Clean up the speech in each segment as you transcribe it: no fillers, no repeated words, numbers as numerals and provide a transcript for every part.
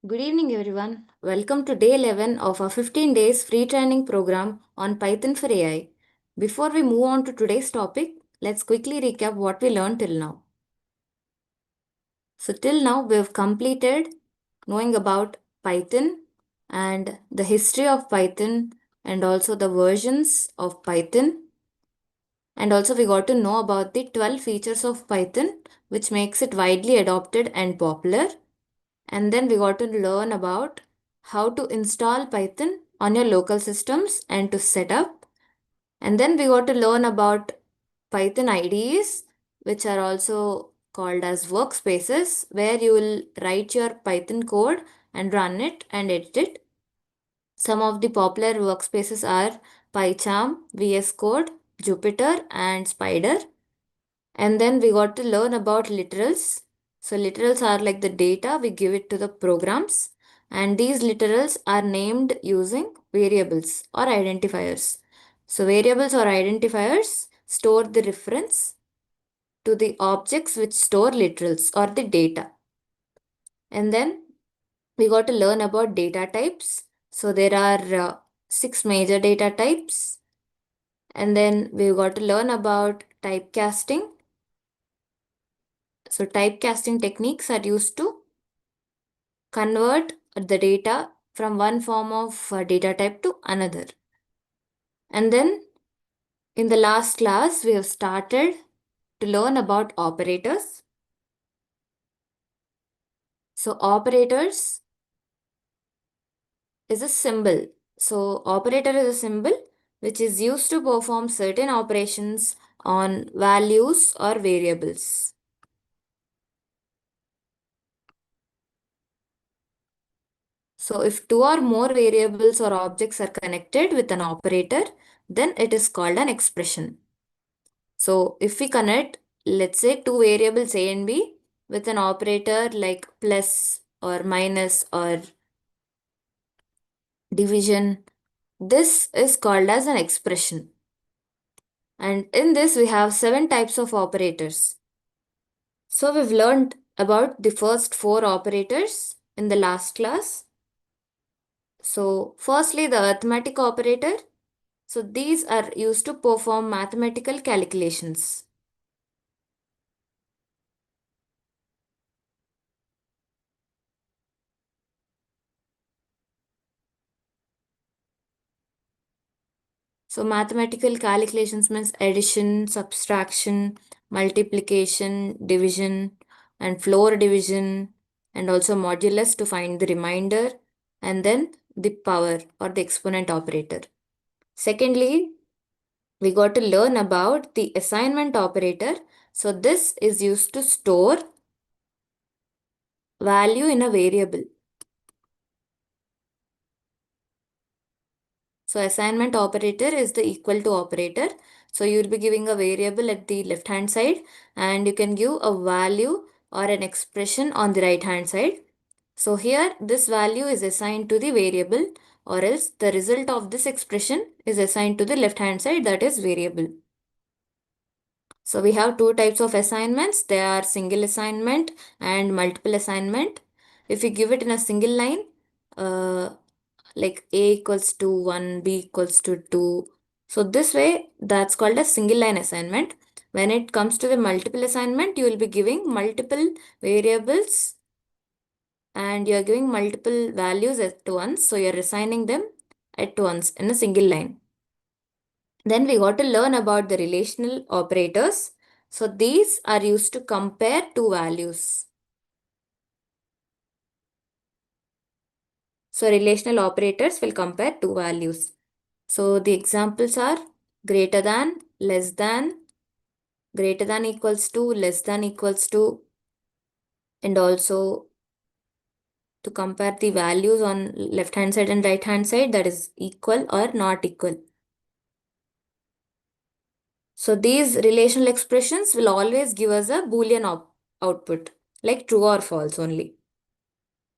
Good evening, everyone. Welcome to day 11 of our 15 days free training program on Python for AI. Before we move on to today's topic, let's quickly recap what we learned till now. So, till now, we've completed knowing about Python and the history of Python and also the versions of Python. And also, we got to know about the 12 features of Python, which makes it widely adopted and popular. And then we got to learn about how to install Python on your local systems and to set up. And then we got to learn about Python IDEs, which are also called as workspaces, where you will write your Python code and run it and edit it. Some of the popular workspaces are PyCharm, VS Code, Jupyter, and Spider. And then we got to learn about literals. So literals are like the data we give it to the programs. And these literals are named using variables or identifiers. So variables or identifiers store the reference to the objects which store literals or the data. And then we got to learn about data types. So there are six major data types. And then we got to learn about typecasting. So typecasting techniques are used to convert the data from one form of data type to another. And then in the last class, we have started to learn about operators. So operators is a symbol. So operator is a symbol which is used to perform certain operations on values or variables. So if two or more variables or objects are connected with an operator, then it is called an expression. So if we connect, let's say two variables A and B with an operator like plus or minus or division, this is called as an expression. And in this we have 7 types of operators. So we've learned about the first 4 operators in the last class. So firstly, the arithmetic operator. So these are used to perform mathematical calculations. So mathematical calculations means addition, subtraction, multiplication, division, and floor division, and also modulus to find the remainder, and then the power or the exponent operator. Secondly, we got to learn about the assignment operator. So this is used to store value in a variable. So assignment operator is the equal to operator. So you'll be giving a variable at the left hand side and you can give a value or an expression on the right hand side. So here this value is assigned to the variable or else the result of this expression is assigned to the left hand side, that is variable. So we have 2 types of assignments. They are single assignment and multiple assignment. If you give it in a single line, uh, like A equals to 1, B equals to 2. So this way, that's called a single line assignment. When it comes to the multiple assignment, you will be giving multiple variables and you are giving multiple values at once. So you're assigning them at once in a single line. Then we got to learn about the relational operators. So these are used to compare two values. So relational operators will compare two values. So the examples are greater than, less than, greater than equals to, less than equals to, and also to compare the values on left hand side and right hand side, that is equal or not equal. So these relational expressions will always give us a Boolean output, like true or false only.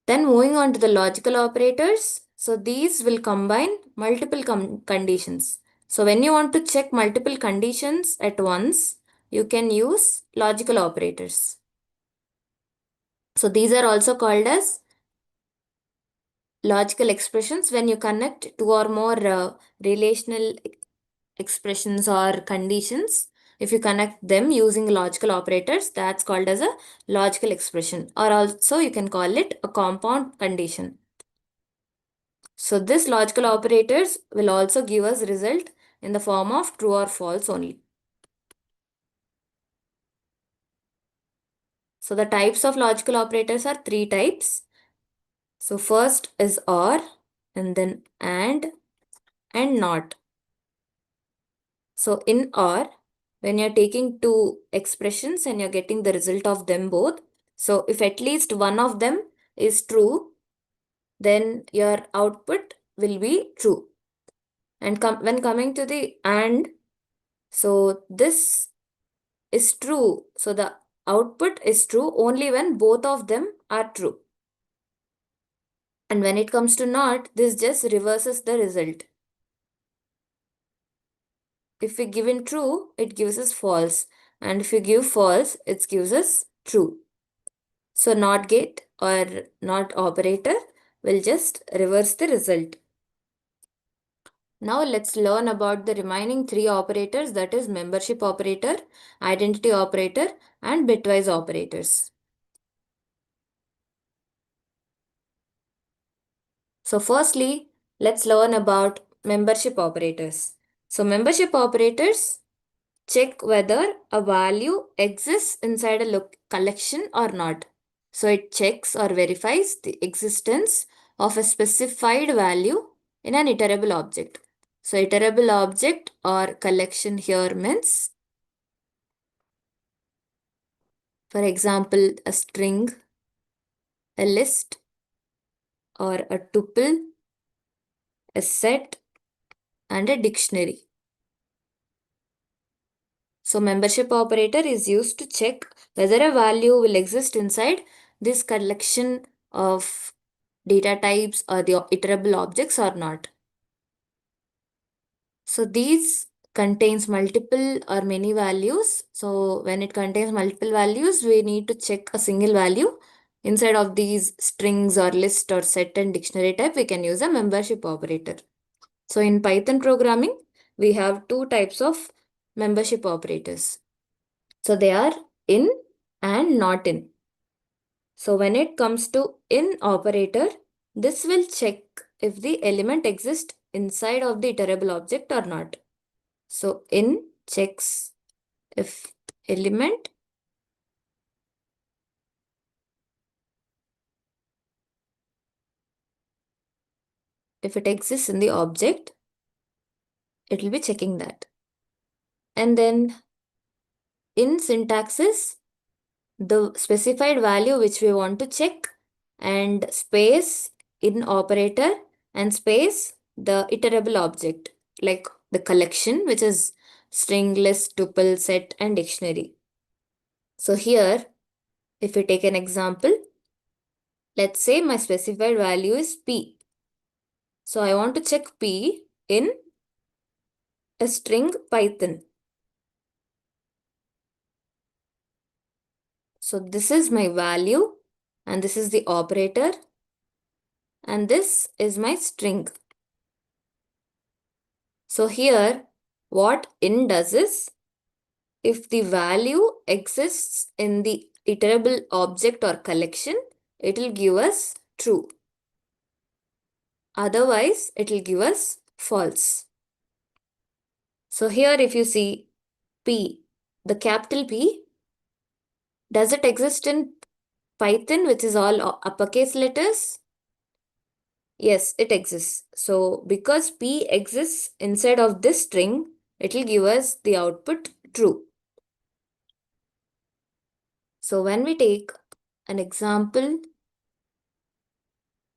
Then moving on to the logical operators. So these will combine multiple conditions. So when you want to check multiple conditions at once, you can use logical operators. So these are also called as logical expressions when you connect two or more relational expressions or conditions. If you connect them using logical operators, that's called as a logical expression, or also you can call it a compound condition. So this logical operators will also give us result in the form of true or false only. So the types of logical operators are three types. So first is or, and then and not. So in or, when you're taking two expressions and you're getting the result of them both, so if at least one of them is true, then your output will be true. And when coming to the and, so this is true. So the output is true only when both of them are true. And when it comes to not, this just reverses the result. If we give in true, it gives us false. And if we give false, it gives us true. So not gate or not operator will just reverse the result. Now let's learn about the remaining three operators, that is membership operator, identity operator, and bitwise operators. So firstly, let's learn about membership operators. So membership operators check whether a value exists inside a collection or not. So it checks or verifies the existence of a specified value in an iterable object. So iterable object or collection here means, for example, a string, a list, or a tuple, a set, and a dictionary. So membership operator is used to check whether a value will exist inside this collection of data types or the iterable objects or not. So these contains multiple or many values. So when it contains multiple values, we need to check a single value. Inside of these strings or list or set and dictionary type, we can use a membership operator. So in Python programming, we have two types of membership operators. So they are in and not in. So when it comes to in operator, this will check if the element exists inside of the iterable object or not. So in checks if element if it exists in the object, it will be checking that. And then in syntax is the specified value which we want to check, and space in operator, and space the iterable object like the collection, which is string, list, tuple, set, and dictionary. So here, if we take an example, let's say my specified value is p. So I want to check p in a string Python. So this is my value, and this is the operator, and this is my string. So here, what in does is, if the value exists in the iterable object or collection, it will give us true. Otherwise, it will give us false. So here if you see P, the capital P, does it exist in Python, which is all uppercase letters? Yes, it exists. So because P exists inside of this string, it will give us the output true. So when we take an example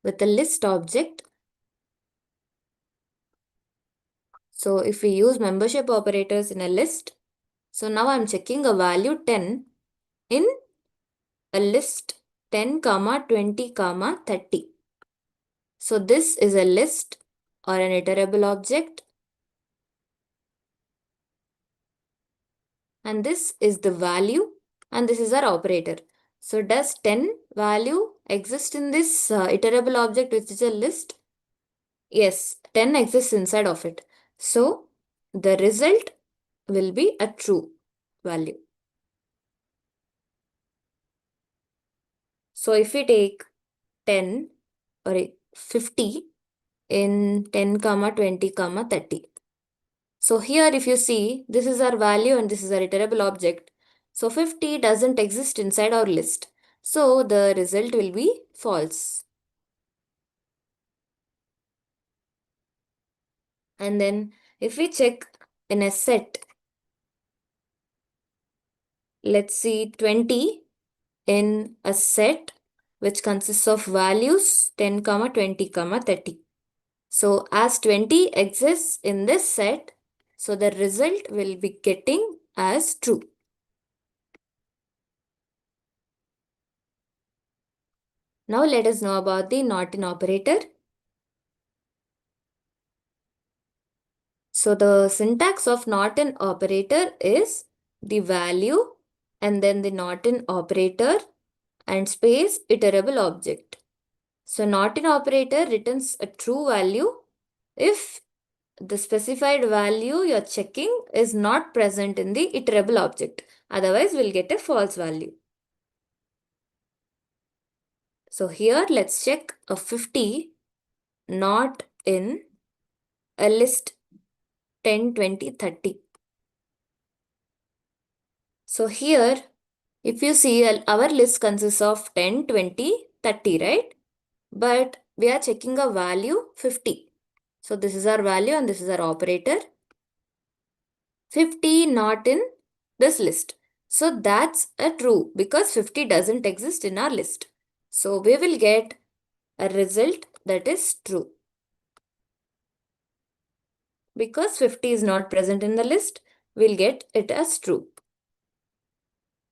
with a list object, so if we use membership operators in a list, so now I'm checking a value 10 in a list 10, 20, 30. So this is a list or an iterable object, and this is the value, and this is our operator. So does 10 value exist in this iterable object, which is a list? Yes, 10 exists inside of it. So the result will be a true value. So if we take 10 or 50 in 10 comma 20 comma 30. So here if you see, this is our value and this is our iterable object. So 50 doesn't exist inside our list. So the result will be false. And then if we check in a set, let's see 20 in a set which consists of values 10 comma 20 comma 30. So as 20 exists in this set, so the result will be getting as true. Now let us know about the not in operator. So the syntax of not in operator is the value and then the not in operator and space iterable object. So not in operator returns a true value if the specified value you're checking is not present in the iterable object. Otherwise, we'll get a false value. So here, let's check a 50 not in a list 10, 20, 30. So here, if you see our list consists of 10, 20, 30, right? But we are checking a value 50. So this is our value and this is our operator. 50 not in this list. So that's a true because 50 doesn't exist in our list. So we will get a result that is true. Because 50 is not present in the list, we'll get it as true.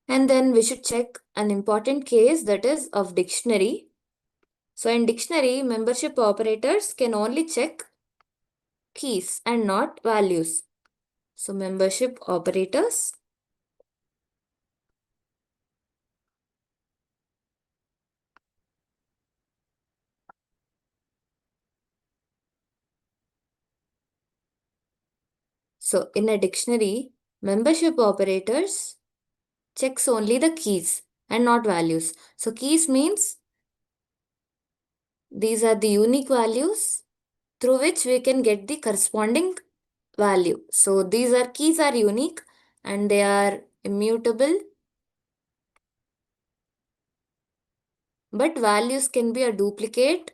And then we should check an important case that is of dictionary. So in dictionary, membership operators can only check keys and not values. So membership operators. So in a dictionary, membership operators checks only the keys and not values. So keys means these are the unique values through which we can get the corresponding value. So these are keys are unique and they are immutable, but values can be a duplicate.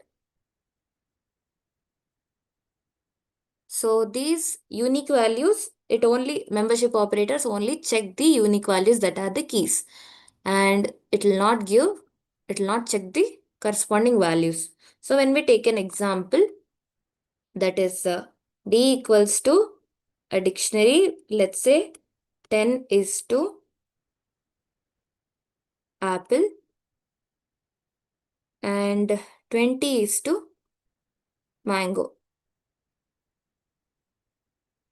So these unique values, it only membership operators only check the unique values that are the keys, and it will not check the corresponding values. So when we take an example, that is D equals to a dictionary, let's say 10 is to apple and 20 is to mango.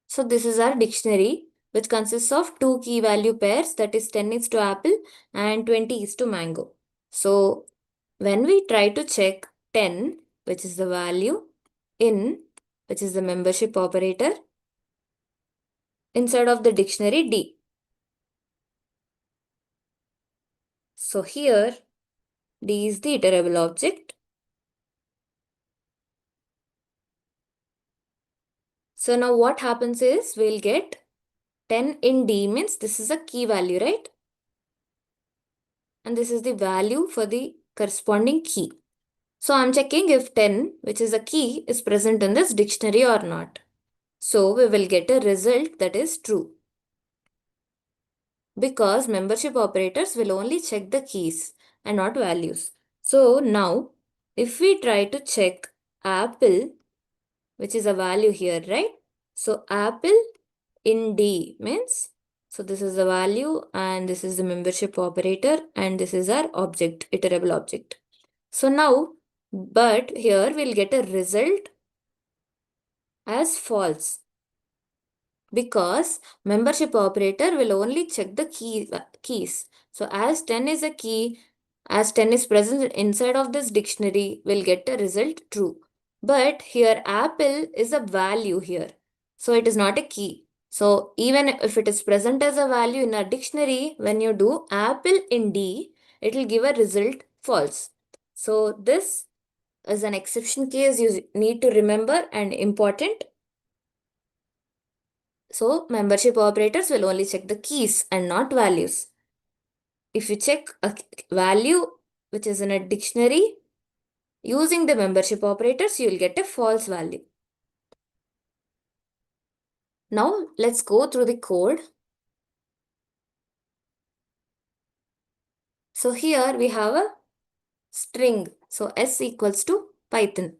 So this is our dictionary which consists of two key value pairs, that is 10 is to apple and 20 is to mango. So when we try to check 10, which is the value, in, which is the membership operator, inside of the dictionary D. So here D is the iterable object. So now what happens is we'll get 10 in D means this is a key value, right? And this is the value for the corresponding key. So I'm checking if 10, which is a key, is present in this dictionary or not. So we will get a result that is true. Because membership operators will only check the keys and not values. So now, if we try to check apple, which is a value here, right? So apple in D means, so this is the value and this is the membership operator and this is our object, iterable object. So now, but here we'll get a result as false because membership operator will only check the keys. So as 10 is a key, as 10 is present inside of this dictionary, we'll get a result true. But here apple is a value here. So it is not a key. So even if it is present as a value in a dictionary, when you do apple in D, it will give a result false. So this is an exception case you need to remember and important. So membership operators will only check the keys and not values. If you check a value which is in a dictionary, using the membership operators, you will get a false value. Now let's go through the code. So here we have a string. So S equals to Python.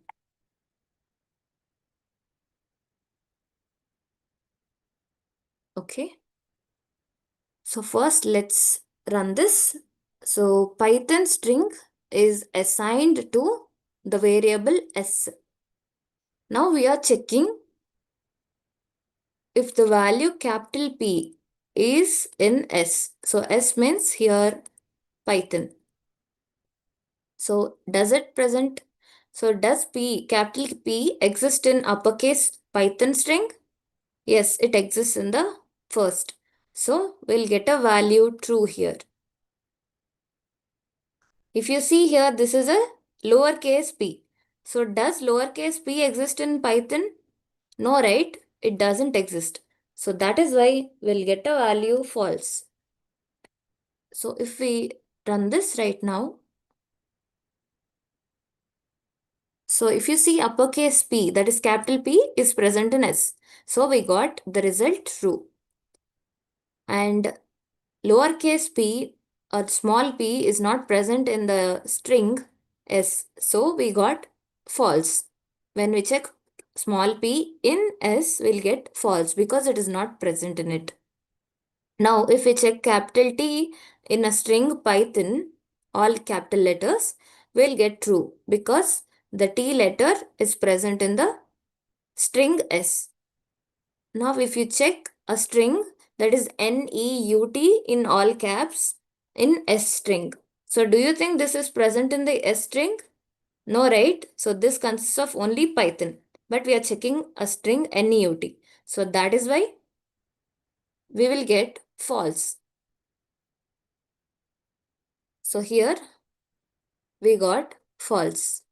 Okay. So first let's run this. So Python string is assigned to the variable S. Now we are checking if the value capital P is in S. So S means here Python. So does it present? So does P, capital P exist in uppercase Python string? Yes, it exists in the first. So we'll get a value true here. If you see here, this is a lowercase p. So does lowercase p exist in Python? No, right? It doesn't exist. So that is why we'll get a value false. So if we run this right now, so if you see uppercase P, that is capital P, is present in S. So we got the result true. And lowercase p or small p is not present in the string S. So we got false. When we check small p in S, we'll get false because it is not present in it. Now, if we check capital T in a string Python, all capital letters, we'll get true because the T letter is present in the string S. Now, if you check a string that is NEUT in all caps in S string. So, do you think this is present in the S string? No, right? So, this consists of only Python, but we are checking a string NEUT. So, that is why we will get false. So, here we got false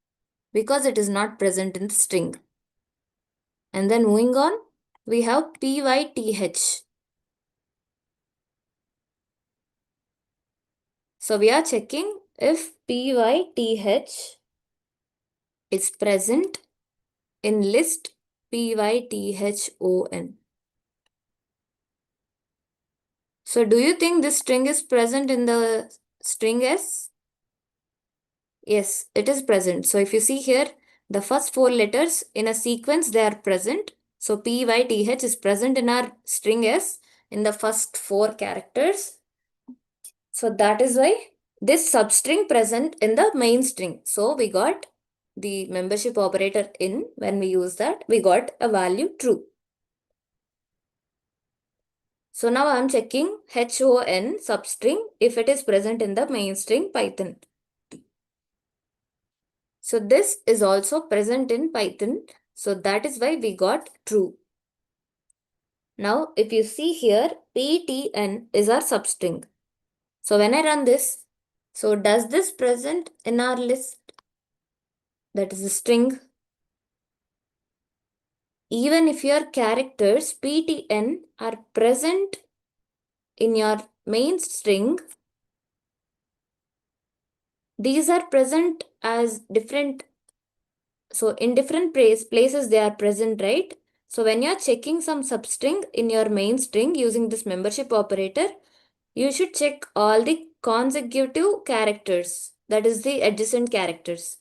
because it is not present in the string. And then moving on, we have PYTH. So we are checking if PYTH is present in list PYTHON. So do you think this string is present in the string S? Yes, it is present. So if you see here, the first four letters in a sequence, they are present. So PYTH is present in our string S in the first four characters. So that is why this substring present in the main string. So we got the membership operator in. When we use that, we got a value true. So now I am checking HON substring if it is present in the main string Python. So this is also present in Python. So that is why we got true. Now if you see here, PTN is our substring. So when I run this, so does this present in our list? That is a string. Even if your characters PTN are present in your main string, these are present as different. So in different places they are present, right? So when you're checking some substring in your main string using this membership operator, you should check all the consecutive characters, that is the adjacent characters.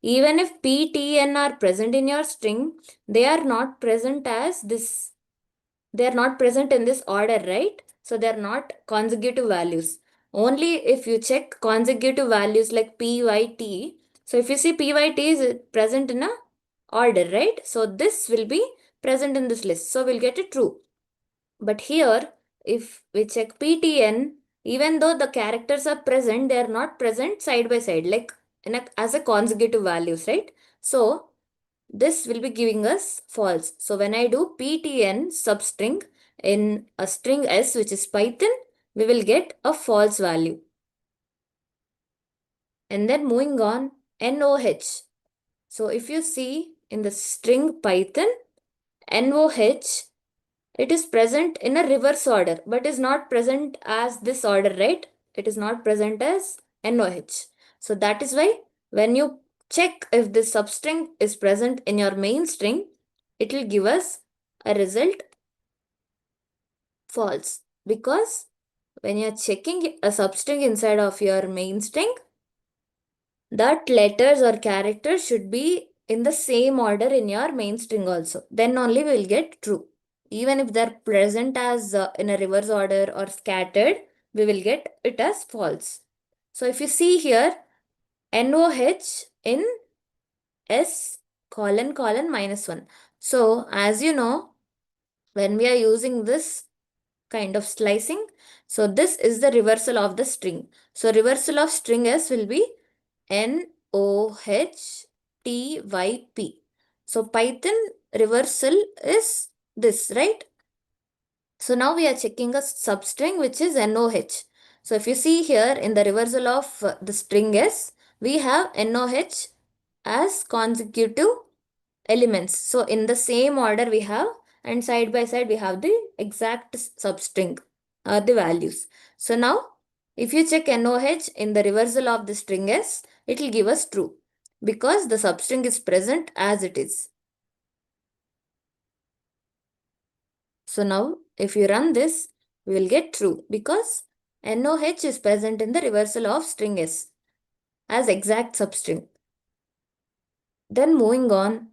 Even if P, T, N are present in your string, they are not present as this. They are not present in this order, right? So they are not consecutive values. Only if you check consecutive values like PYT. So if you see PYT is present in a order, right? So this will be present in this list. So we'll get it true. But here, if we check PTN, even though the characters are present, they are not present side by side, like as a consecutive values, right? So this will be giving us false. So when I do ptn substring in a string s, which is Python, we will get a false value. And then moving on, NOH. So if you see in the string Python, NOH, it is present in a reverse order, but is not present as this order, right? It is not present as NOH. So that is why when you check if this substring is present in your main string, it will give us a result false. Because when you are checking a substring inside of your main string, that letters or characters should be in the same order in your main string also. Then only we will get true. Even if they're present as in a reverse order or scattered, we will get it as false. So if you see here, NOH in S colon colon minus 1. So as you know, when we are using this kind of slicing, so this is the reversal of the string. So reversal of string S will be NOHTYP. So Python reversal is this, right? So now we are checking a substring which is NOH. So if you see here in the reversal of the string S, we have NOH as consecutive elements. So in the same order we have, and side by side we have the exact substring or the values. So now if you check NOH in the reversal of the string S, it will give us true because the substring is present as it is. So now if you run this, we will get true because NOH is present in the reversal of string S as exact substring. Then moving on.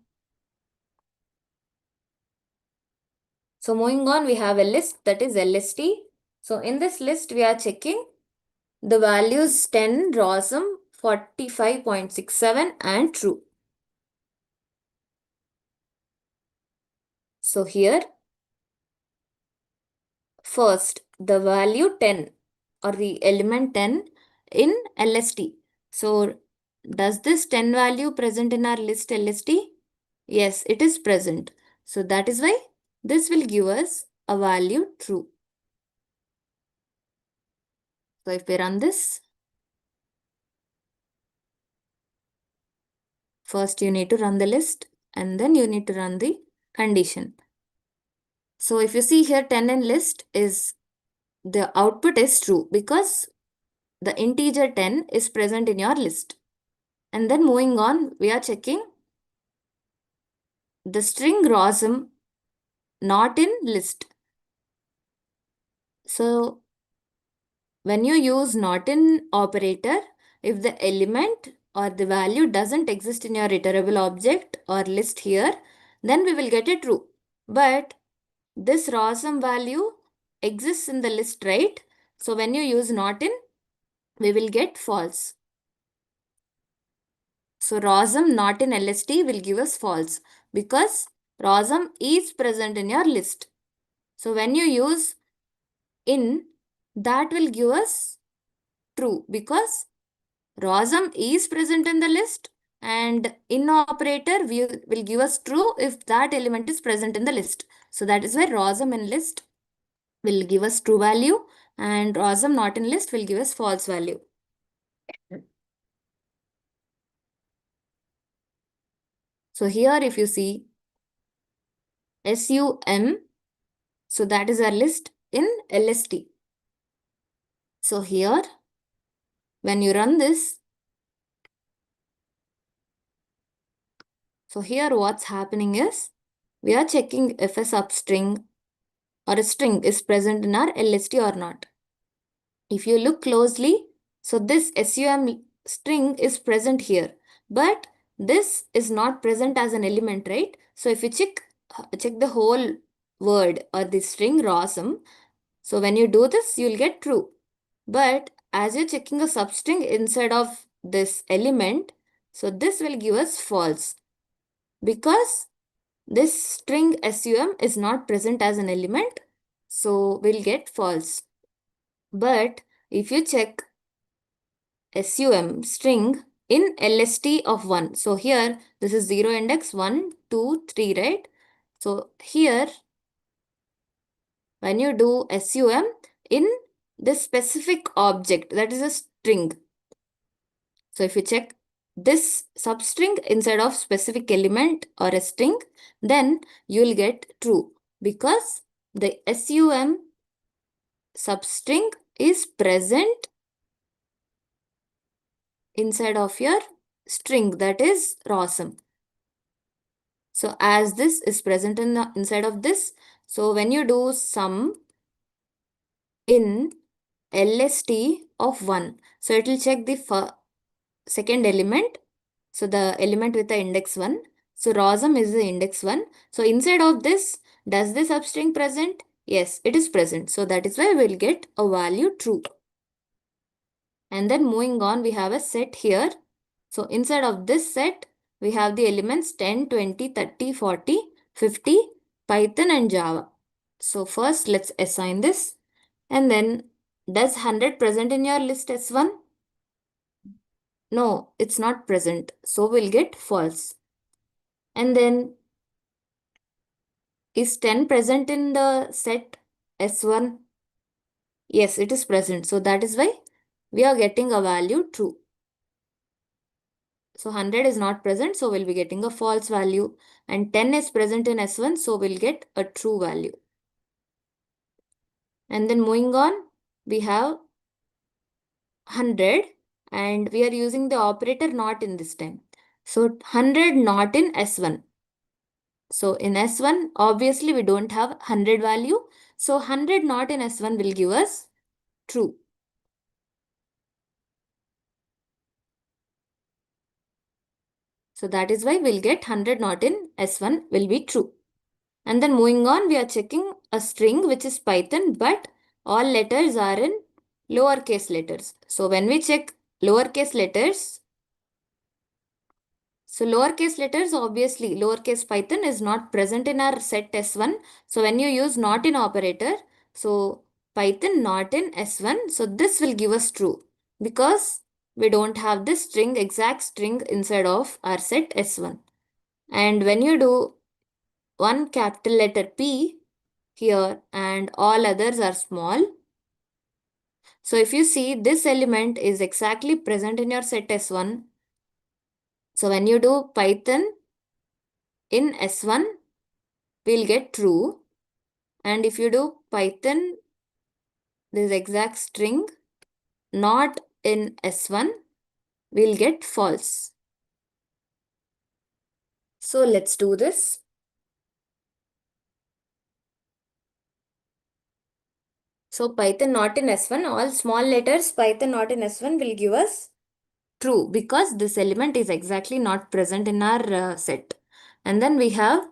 So moving on, we have a list that is LST. So in this list, we are checking the values 10, ROSM, 45.67 and true. So here, first, the value 10 or the element 10 in LST. So does this 10 value present in our list LST? Yes, it is present. So that is why this will give us a value true. So if we run this, first you need to run the list and then you need to run the condition. So if you see here 10 in list is the output is true because the integer 10 is present in your list. And then moving on, we are checking the string ROSM not in list. So when you use not in operator, if the element or the value doesn't exist in your iterable object or list here, then we will get a true. But this ROSM value exists in the list, right? So when you use not in, we will get false. So ROSM not in LST will give us false because ROSM is present in your list. So when you use in, that will give us true because ROSM is present in the list and in operator will give us true if that element is present in the list. So that is why ROSM in list will give us true value and ROSM not in list will give us false value. So here if you see SUM, so that is our list in LST. So here when you run this, so here what's happening is we are checking if a substring or a string is present in our LST or not. If you look closely, so this SUM string is present here, but this is not present as an element, right? So if you check the whole word or the string ROSM, so when you do this, you'll get true. But as you're checking a substring inside of this element, so this will give us false because this string SUM is not present as an element, so we'll get false. But if you check SUM string in LST of 1. So here this is 0 index 1, 2, 3, right? So here when you do SUM in this specific object, that is a string. So if you check this substring inside of specific element or a string, then you will get true because the SUM substring is present inside of your string, that is ROSM. So as this is present in the inside of this, so when you do sum in LST of 1, so it will check the second element. So the element with the index 1. So ROSM is the index 1. So inside of this, does the substring present? Yes, it is present. So that is why we'll get a value true. And then moving on, we have a set here. So inside of this set, we have the elements 10, 20, 30, 40, 50, Python and Java. So first let's assign this. And then does 100 present in your list S1? No, it's not present. So we'll get false. And then is 10 present in the set S1? Yes, it is present. So that is why we are getting a value true. So 100 is not present, so we'll be getting a false value. And 10 is present in S1, so we'll get a true value. And then moving on, we have 100 and we are using the operator not in this time. So 100 not in S1. So in S1, obviously we don't have 100 value. So 100 not in S1 will give us true. So that is why we'll get 100 not in S1 will be true. And then moving on, we are checking a string which is Python, but all letters are in lowercase letters. So when we check lowercase letters, so lowercase letters, obviously lowercase Python is not present in our set S1. So when you use not in operator, so Python not in S1, so this will give us true because we don't have this string, exact string inside of our set S1. And when you do one capital letter P here and all others are small. So if you see this element is exactly present in your set S1. So when you do Python in S1, we'll get true. And if you do Python, this exact string not in S1, we'll get false. So let's do this. So Python not in S1, all small letters Python not in S1 will give us true because this element is exactly not present in our set. And then we have,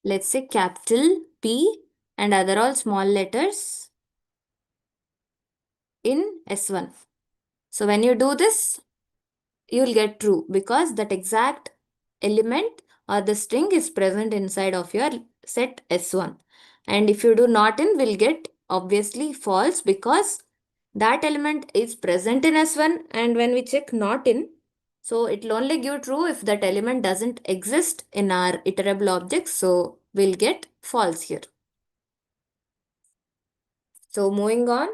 let's say, capital P and other all small letters in S1. So when you do this, you will get true because that exact element or the string is present inside of your set S1. And if you do not in, we'll get obviously false because that element is present in S1, and when we check not in, so it will only give true if that element doesn't exist in our iterable objects. So we'll get false here. So moving on,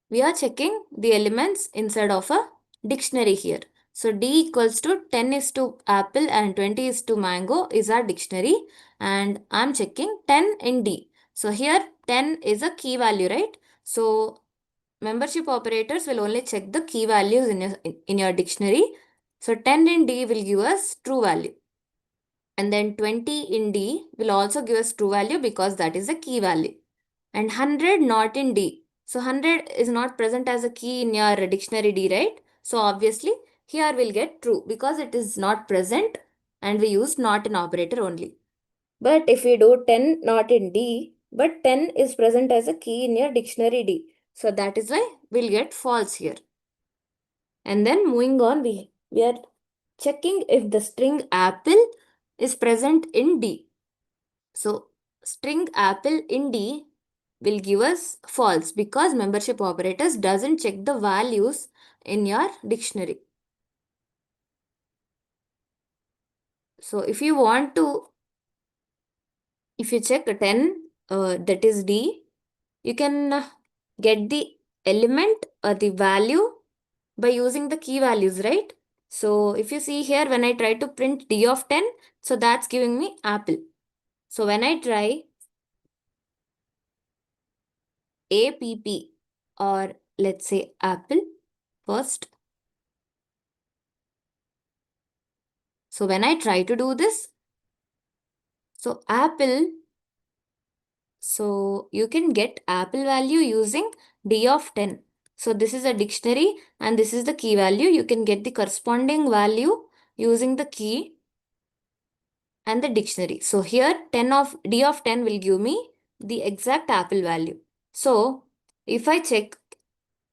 we are checking the elements inside of a dictionary here. So D equals to 10 is to apple and 20 is to mango is our dictionary, and I'm checking 10 in D. So here 10 is a key value, right? So membership operators will only check the key values in your dictionary. So 10 in D will give us true value. And then 20 in D will also give us true value because that is a key value. And 100 not in D. So 100 is not present as a key in your dictionary D, right? So obviously here we'll get true because it is not present and we use not in operator only. But if we do 10 not in D, but 10 is present as a key in your dictionary D. So that is why we'll get false here. And then moving on, we are checking if the string apple is present in D. So string apple in D will give us false because membership operators doesn't check the values in your dictionary. So if you want to, if you check 10, that is D, you can get the element or the value by using the key values, right? So if you see here, when I try to print D of 10, so that's giving me apple. So when I try APP, or let's say apple first. So when I try to do this, so apple, so you can get apple value using D of 10. So this is a dictionary and this is the key value. You can get the corresponding value using the key and the dictionary. So here 10 of D of 10 will give me the exact apple value. So if I check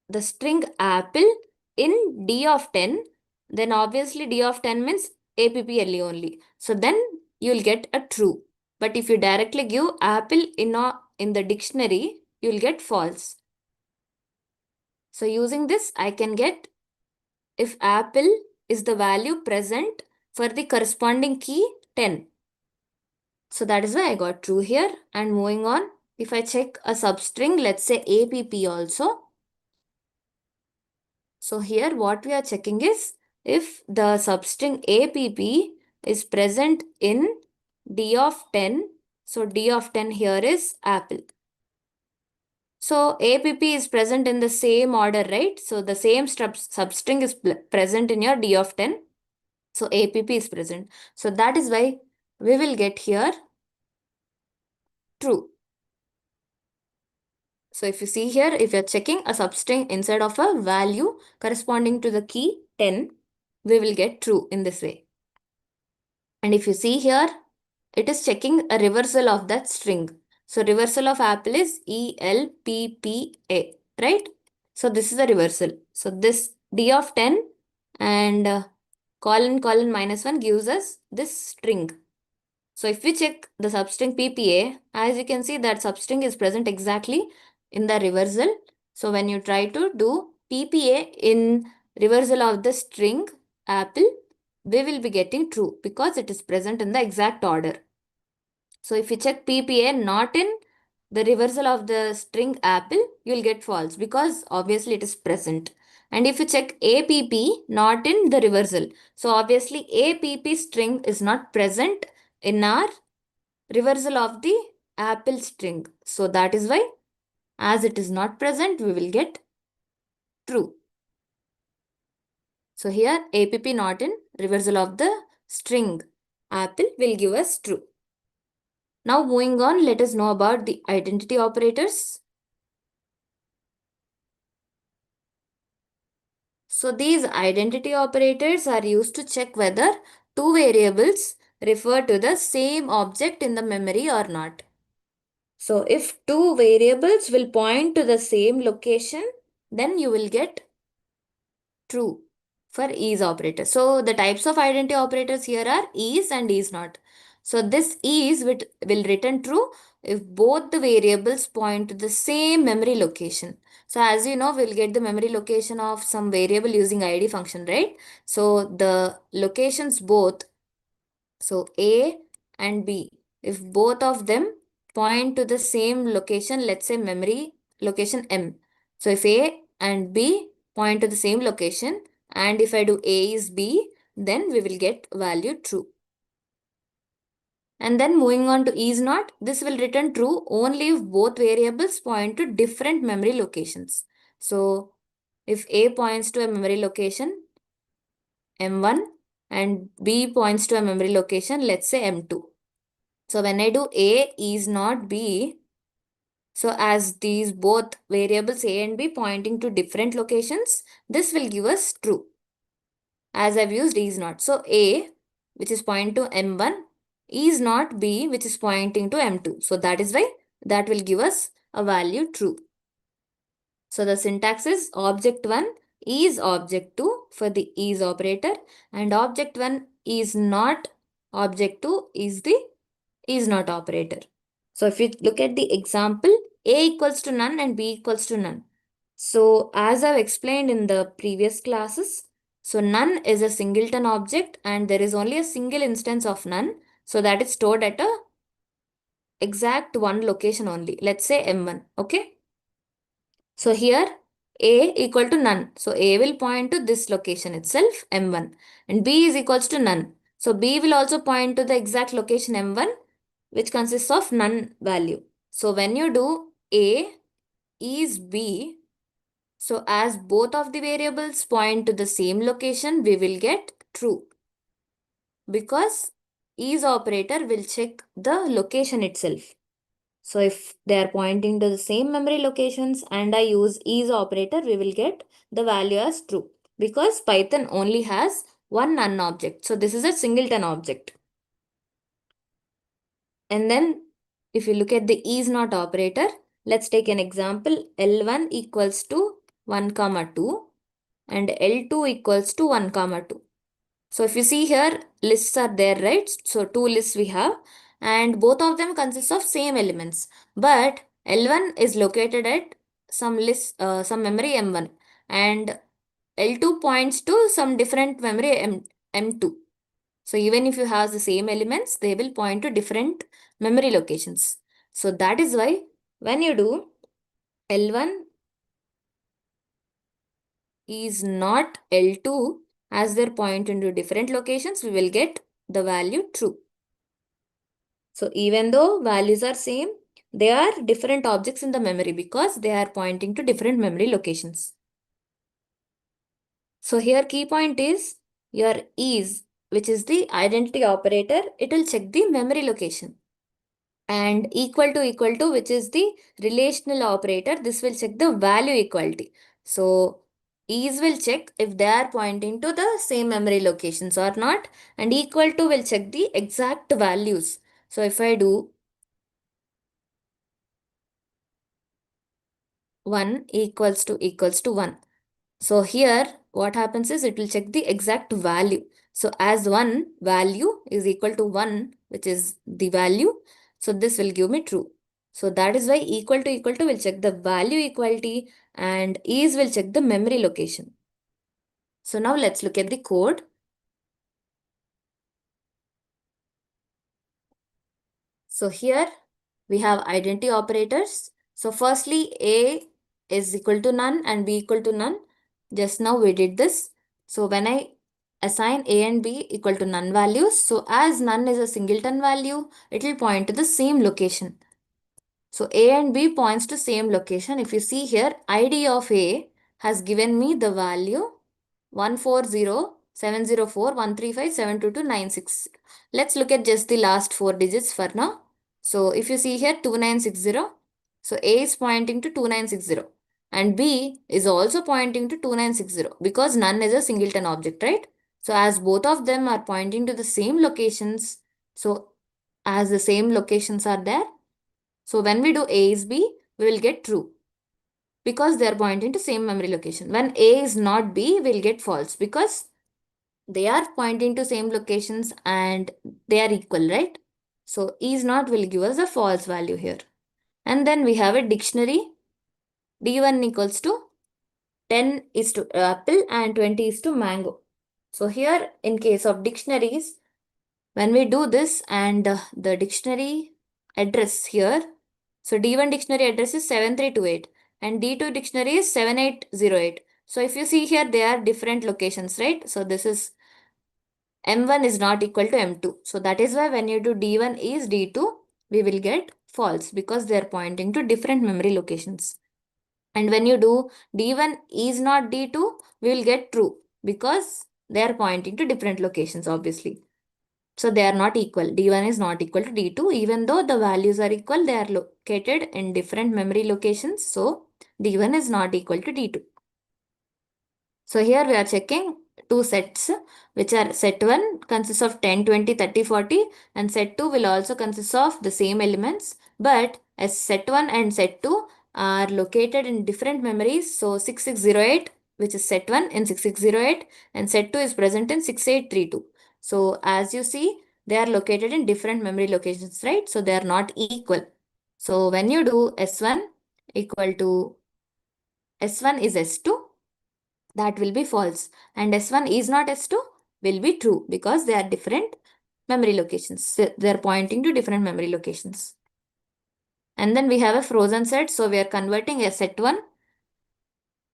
the string apple in D of 10, then obviously D of 10 means APPLE only. So then you'll get a true. But if you directly give apple in the dictionary, you'll get false. So using this, I can get if apple is the value present for the corresponding key 10. So that is why I got true here. And moving on, if I check a substring, let's say APP also. So here what we are checking is if the substring APP is present in D of 10. So D of 10 here is apple. So APP is present in the same order, right? So the same substring is present in your D of 10. So APP is present. So that is why we will get here true. So if you see here, if you're checking a substring inside of a value corresponding to the key 10, we will get true in this way. And if you see here, it is checking a reversal of that string. So reversal of apple is ELPPA, right? So this is a reversal. So this D of 10 and colon minus 1 gives us this string. So if we check the substring PPA, as you can see that substring is present exactly in the reversal. So when you try to do PPA in reversal of the string apple, we will be getting true because it is present in the exact order. So if you check PPA not in the reversal of the string apple, you will get false because obviously it is present. And if you check APP not in the reversal, so obviously APP string is not present in our reversal of the apple string. So that is why as it is not present, we will get true. So here APP not in reversal of the string apple will give us true. Now moving on, let us know about the identity operators. So these identity operators are used to check whether two variables refer to the same object in the memory or not. So if two variables will point to the same location, then you will get true for is operator. So the types of identity operators here are is and is not. So this is will return true if both the variables point to the same memory location. So as you know, we'll get the memory location of some variable using id function, right? So the locations both, so A and B, if both of them point to the same location, let's say memory location M. So if A and B point to the same location, and if I do A is B, then we will get value true. And then moving on to is not, this will return true only if both variables point to different memory locations. So if A points to a memory location M1 and B points to a memory location, let's say M2. So when I do A is not B, so as these both variables A and B pointing to different locations, this will give us true. As I've used is not. So A, which is pointing to M1, is not B, which is pointing to M2. So that is why that will give us a value true. So the syntax is object 1 is object 2 for the is operator, and object 1 is not object 2 is the is not operator. So if you look at the example, A equals to none and B equals to none. So as I've explained in the previous classes, so none is a singleton object and there is only a single instance of none. So that is stored at a exact one location only. Let's say M1. Okay. So here A equal to none. So A will point to this location itself, M1. And B is equals to none. So B will also point to the exact location M1, which consists of none value. So when you do A is B, so as both of the variables point to the same location, we will get true. Because is operator will check the location itself. So if they are pointing to the same memory locations and I use is operator, we will get the value as true. Because Python only has one none object. So this is a singleton object. And then if you look at the is not operator, let's take an example. L1 equals to 1 comma 2 and L2 equals to 1 comma 2. So if you see here, lists are there, right? So two lists we have and both of them consist of same elements. But L1 is located at some list, some memory M1 and L2 points to some different memory M2. So even if you have the same elements, they will point to different memory locations. So that is why when you do L1 is not L2 as they point into different locations, we will get the value true. So even though values are same, they are different objects in the memory because they are pointing to different memory locations. So here key point is your is, which is the identity operator, it will check the memory location. And equal to, which is the relational operator, this will check the value equality. So is will check if they are pointing to the same memory locations or not, and equal to will check the exact values. So if I do 1 equals to 1. So here what happens is it will check the exact value. So as one value is equal to 1, which is the value, so this will give me true. So that is why equal to will check the value equality and is will check the memory location. So now let's look at the code. So here we have identity operators. So firstly, A is equal to none and B equal to none. Just now we did this. So when I assign A and B equal to none values, so as none is a singleton value, it will point to the same location. So A and B points to same location. If you see here, ID of A has given me the value 140704135722960. Let's look at just the last four digits for now. So if you see here 2960, so A is pointing to 2960 and B is also pointing to 2960 because none is a singleton object, right? So as both of them are pointing to the same locations, so as the same locations are there, so when we do A is B, we will get true because they are pointing to same memory location. When A is not B, we'll get false because they are pointing to same locations and they are equal, right? So is not will give us a false value here. And then we have a dictionary. D1 equals to 10 is to apple and 20 is to mango. So here in case of dictionaries, when we do this and the dictionary address here, so D1 dictionary address is 7328 and D2 dictionary is 7808. So if you see here, they are different locations, right? So this is M1 is not equal to M2. So that is why when you do D1 is D2, we will get false because they are pointing to different memory locations. And when you do D1 is not D2, we will get true because they are pointing to different locations, obviously. So they are not equal. D1 is not equal to D2. Even though the values are equal, they are located in different memory locations. So D1 is not equal to D2. So here we are checking two sets, which are set 1 consists of 10, 20, 30, 40 and set 2 will also consist of the same elements. But as set 1 and set 2 are located in different memories. So 6608, which is set 1 in 6608 and set 2 is present in 6832. So as you see, they are located in different memory locations, right? So they are not equal. So when you do S1 equal to S1 is S2, that will be false. And S1 is not S2 will be true because they are different memory locations. So they are pointing to different memory locations. And then we have a frozen set. So we are converting a set 1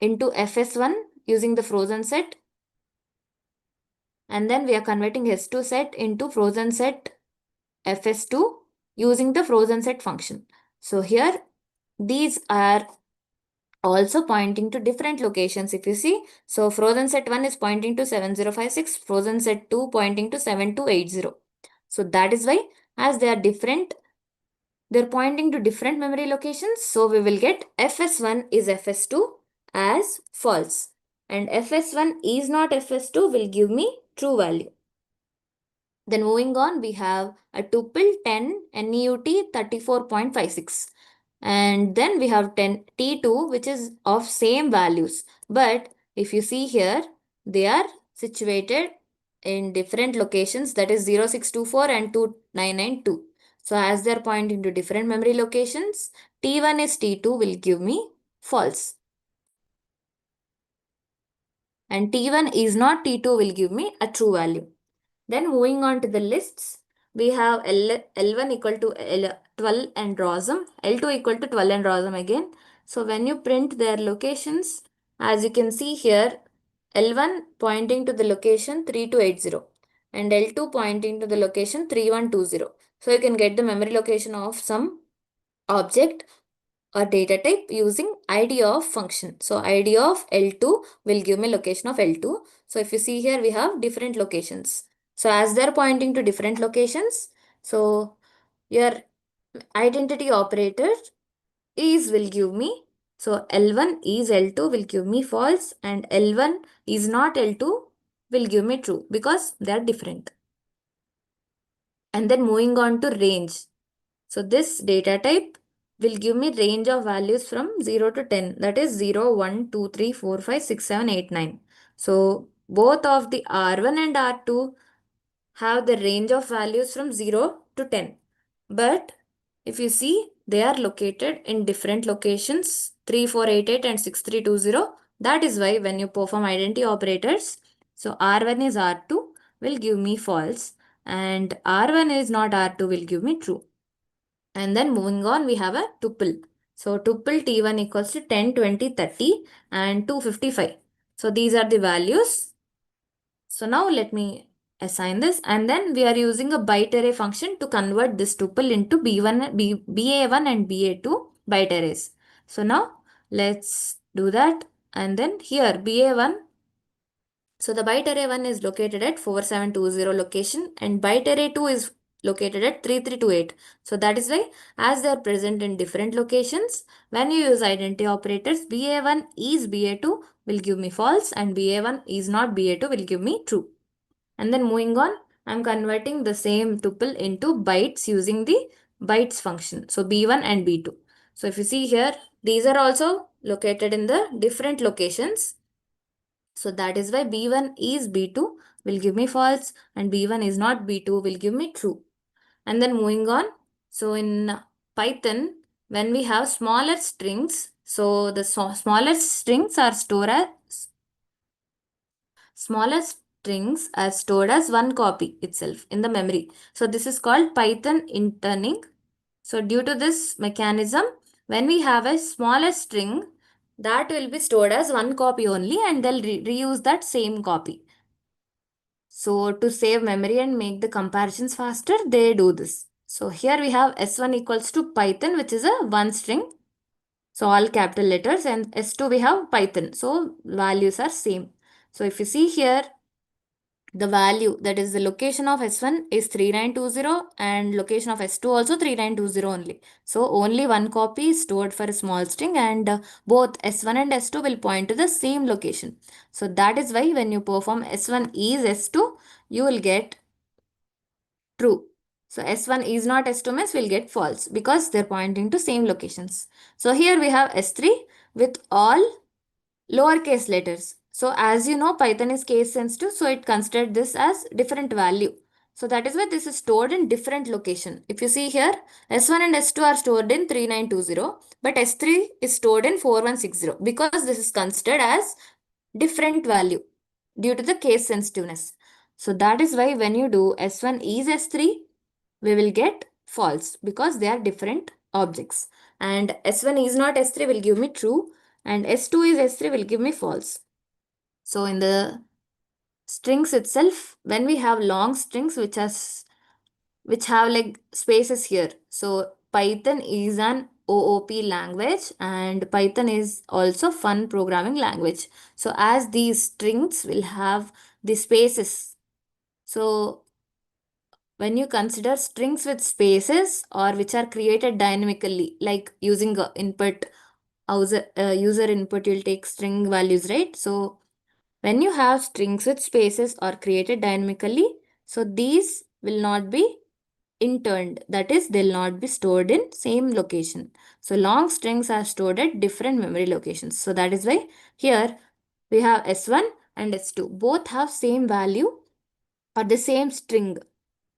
into FS1 using the frozen set. And then we are converting S2 set into frozen set FS2 using the frozen set function. So here these are also pointing to different locations if you see. So frozen set 1 is pointing to 7056, frozen set 2 pointing to 7280. So that is why as they are different, they're pointing to different memory locations. So we will get FS1 is FS2 as false and FS1 is not FS2 will give me true value. Then moving on, we have a tuple 10 NEUT 34.56. And then we have 10 T2 which is of same values. But if you see here, they are situated in different locations, that is 0624 and 2992. So as they are pointing to different memory locations, T1 is T2 will give me false. And T1 is not T2 will give me a true value. Then moving on to the lists, we have L1 equal to 12 androsm, L2 equal to 12 androsm again. So when you print their locations, as you can see here, L1 pointing to the location 3280 and L2 pointing to the location 3120. So you can get the memory location of some object or data type using id of function. So id of L2 will give me location of L2. So if you see here, we have different locations. So as they're pointing to different locations, so your identity operator is will give me, so L1 is L2 will give me false and L1 is not L2 will give me true because they are different. And then moving on to range. So this data type will give me range of values from 0 to 10. That is 0, 1, 2, 3, 4, 5, 6, 7, 8, 9. So both of the R1 and R2 have the range of values from 0 to 10. But if you see, they are located in different locations 3488 and 6320. That is why when you perform identity operators, so R1 is R2 will give me false and R1 is not R2 will give me true. And then moving on, we have a tuple. So tuple T1 equals to 10, 20, 30 and 255. So these are the values. So now let me assign this and then we are using a byte array function to convert this tuple into BA1 and BA2 byte arrays. So now let's do that and then here BA1. So the byte array 1 is located at 4720 location and byte array 2 is located at 3328. So that is why as they are present in different locations, when you use identity operators, BA1 is BA2 will give me false and BA1 is not BA2 will give me true. And then moving on, I'm converting the same tuple into bytes using the bytes function. So B1 and B2. So if you see here, these are also located in the different locations. So that is why B1 is B2 will give me false and B1 is not B2 will give me true. And then moving on. So in Python, when we have smaller strings, so the smaller strings are stored as one copy itself in the memory. So this is called Python interning. So due to this mechanism, when we have a smaller string, that will be stored as one copy only and they'll reuse that same copy. So to save memory and make the comparisons faster, they do this. So here we have S1 equals to Python, which is a one string. So all capital letters, and S2 we have Python. So values are same. So if you see here, the value that is the location of S1 is 3920 and location of S2 also 3920 only. So only one copy is stored for a small string and both S1 and S2 will point to the same location. So that is why when you perform S1 is S2, you will get true. So S1 is not S2 means will get false because they're pointing to same locations. So here we have S3 with all lowercase letters. So as you know, Python is case sensitive, so it considered this as different value. So that is why this is stored in different location. If you see here, S1 and S2 are stored in 3920, but S3 is stored in 4160 because this is considered as different value due to the case sensitiveness. So that is why when you do S1 is S3, we will get false because they are different objects. And S1 is not S3 will give me true, and S2 is S3 will give me false. So in the strings itself, when we have long strings which have like spaces here, so Python is an OOP language and Python is also fun programming language. So as these strings will have the spaces, so when you consider strings with spaces or which are created dynamically, like using a input user input, you'll take string values, right? So when you have strings with spaces or created dynamically, so these will not be interned, that is they'll not be stored in same location. So long strings are stored at different memory locations. So that is why here we have S1 and S2 both have same value or the same string,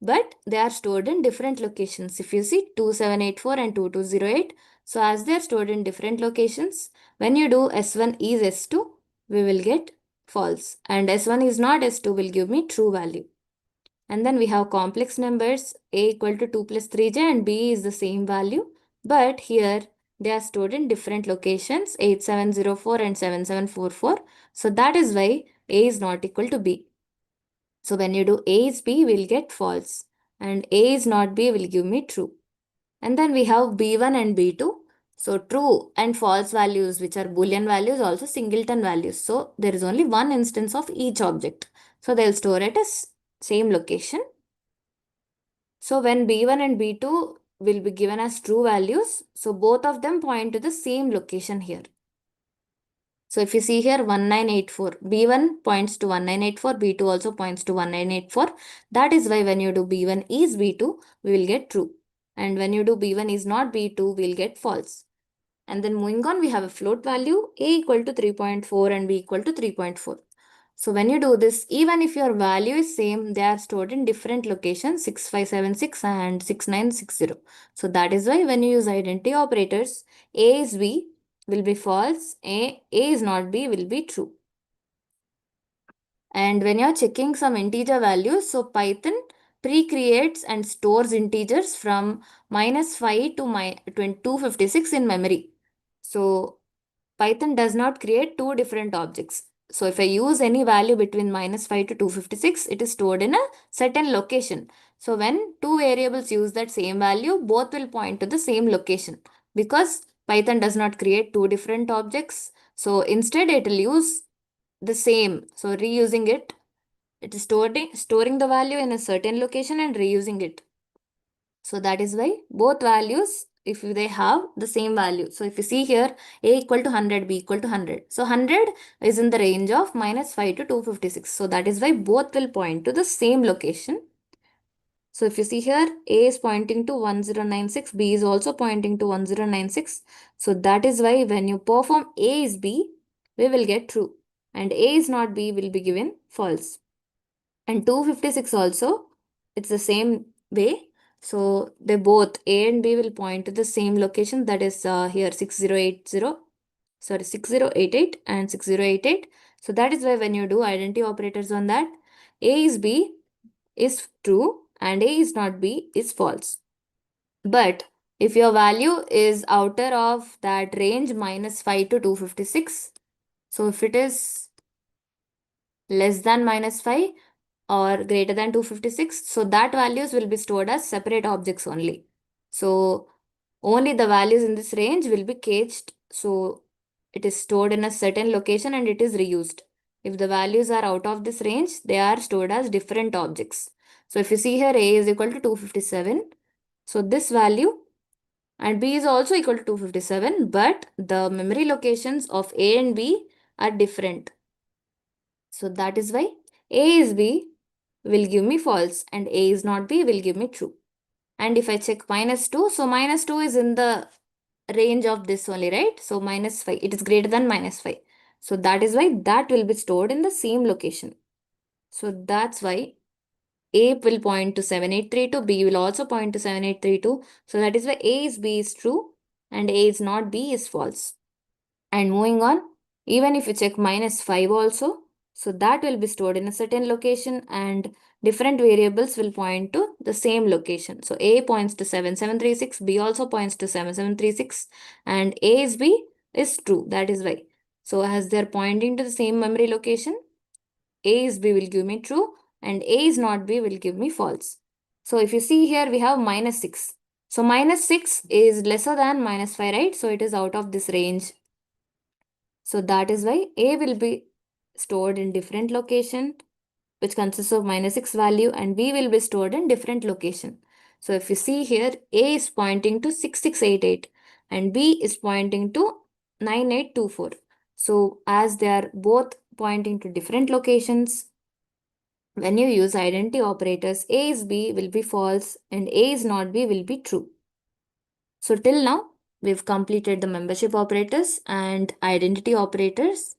but they are stored in different locations. If you see 2784 and 2208, so as they are stored in different locations, when you do S1 is S2, we will get false, and S1 is not S2 will give me true value. And then we have complex numbers a equal to 2 plus 3j and b is the same value, but here they are stored in different locations 8704 and 7744. So that is why a is not equal to b. So when you do A is B, we'll get false. And A is not B will give me true. And then we have B1 and B2. So true and false values, which are Boolean values, also singleton values. So there is only one instance of each object. So they'll store at a same location. So when B1 and B2 will be given as true values, so both of them point to the same location here. So if you see here 1984, B1 points to 1984, B2 also points to 1984. That is why when you do B1 is B2, we will get true. And when you do B1 is not B2, we'll get false. And then moving on, we have a float value, A equal to 3.4 and B equal to 3.4. So when you do this, even if your value is same, they are stored in different locations, 6576 and 6960. So that is why when you use identity operators, A is B will be false, A is not B will be true. And when you're checking some integer values, so Python pre-creates and stores integers from -5 to 256 in memory. So Python does not create two different objects. So if I use any value between -5 to 256, it is stored in a certain location. So when two variables use that same value, both will point to the same location because Python does not create two different objects. So instead it will use the same. So reusing it, it is storing the value in a certain location and reusing it. So that is why both values, if they have the same value. So if you see here, A equal to 100, B equal to 100. So 100 is in the range of -5 to 256. So that is why both will point to the same location. So if you see here, A is pointing to 1096, B is also pointing to 1096. So that is why when you perform A is B, we will get true. And A is not B will be given false. And 256 also, it's the same way. So they both A and B will point to the same location, that is here 6088 and 6088. So that is why when you do identity operators on that, A is B is true and A is not B is false. But if your value is outer of that range -5 to 256, so if it is less than -5 or greater than 256, so that values will be stored as separate objects only. So only the values in this range will be caged. So it is stored in a certain location and it is reused. If the values are out of this range, they are stored as different objects. So if you see here, A is equal to 257. So this value and B is also equal to 257, but the memory locations of A and B are different. So that is why A is B will give me false and A is not B will give me true. And if I check -2, so -2 is in the range of this only, right? So -5, it is greater than -5. So that is why that will be stored in the same location. So that's why A will point to 7832, B will also point to 7832. So that is why A is B is true and A is not B is false. And moving on, even if you check -5 also, so that will be stored in a certain location and different variables will point to the same location. So A points to 7736, B also points to 7736, and A is B is true. That is why. So as they're pointing to the same memory location, A is B will give me true and A is not B will give me false. So if you see here, we have -6. So -6 is lesser than -5, right? So it is out of this range. So that is why A will be stored in different location, which consists of -6 value, and B will be stored in different location. So if you see here, A is pointing to 6688 and B is pointing to 9824. So as they are both pointing to different locations, when you use identity operators, A is B will be false and A is not B will be true. So till now, we've completed the membership operators and identity operators.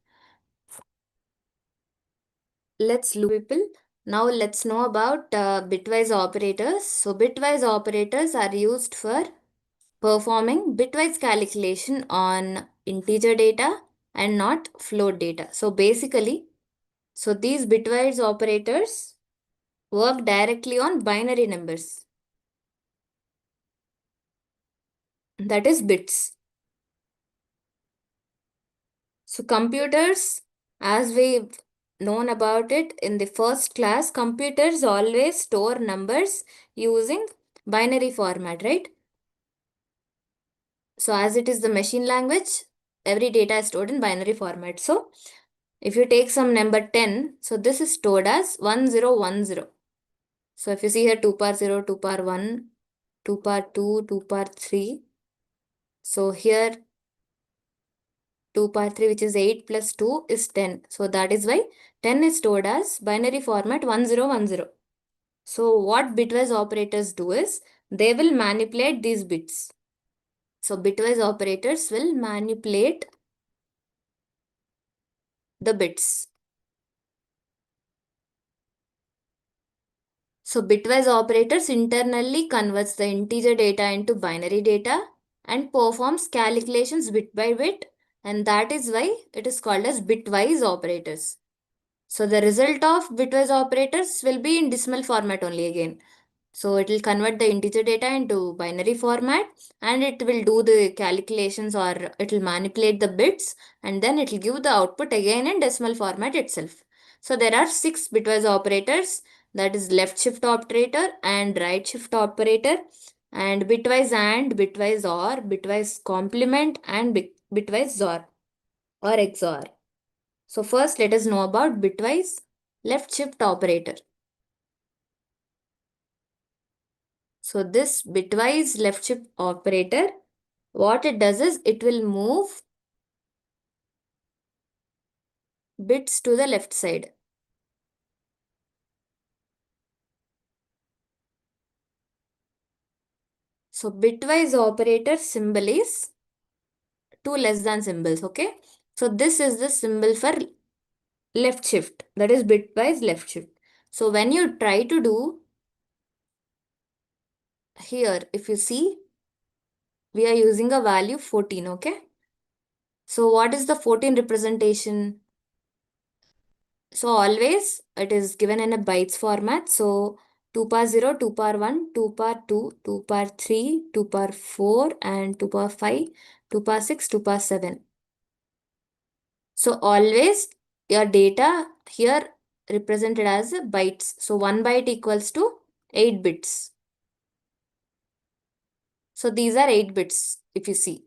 Let's look people. Now let's know about bitwise operators. So bitwise operators are used for performing bitwise calculation on integer data and not float data. So basically, so these bitwise operators work directly on binary numbers, that is bits. So computers, as we've known about it in the first class, computers always store numbers using binary format, right? So as it is the machine language, every data is stored in binary format. So if you take some number 10, so this is stored as 1010. So if you see here 2 power 0, 2 power 1, 2 power 2, 2 power 3. So here 2 power 3, which is 8 plus 2 is 10. So that is why 10 is stored as binary format 1010. So what bitwise operators do is they will manipulate these bits. So bitwise operators will manipulate the bits. So bitwise operators internally converts the integer data into binary data and performs calculations bit by bit, and that is why it is called as bitwise operators. So the result of bitwise operators will be in decimal format only again. So it will convert the integer data into binary format and it will do the calculations, or it will manipulate the bits, and then it will give the output again in decimal format itself. So there are 6 bitwise operators, that is left shift operator and right shift operator, and bitwise AND, bitwise OR, bitwise complement, and bitwise XOR or XOR. So first let us know about bitwise left shift operator. So this bitwise left shift operator, what it does is it will move bits to the left side. So bitwise operator symbol is two less than symbols, okay? So this is the symbol for left shift, that is bitwise left shift. So when you try to do here, if you see, we are using a value 14, okay? So what is the 14 representation? So always it is given in a bytes format. So 2 power 0, 2 power 1, 2 power 2, 2 power 3, 2 power 4, and 2 power 5, 2 power 6, 2 power 7. So always your data here represented as bytes. So 1 byte equals to 8 bits. So these are 8 bits if you see.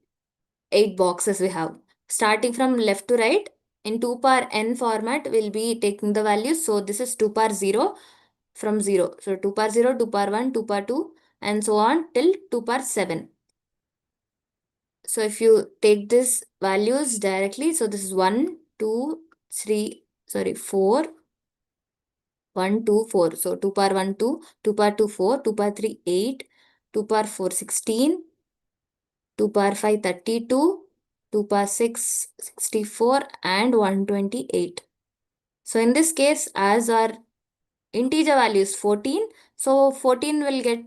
8 boxes we have. Starting from left to right, in 2 power n format, we'll be taking the values. So this is 2 power 0 from 0. So 2 power 0, 2 power 1, 2 power 2, and so on till 2 power 7. So if you take this values directly, so this is 1, 2, 3, sorry, 4, 1, 2, 4. So 2 power 1, 2, 2 power 2, 4, 2 power 3, 8, 2 power 4, 16, 2 power 5, 32, 2 power 6, 64, and 128. So in this case, as our integer value is 14. So 14 will get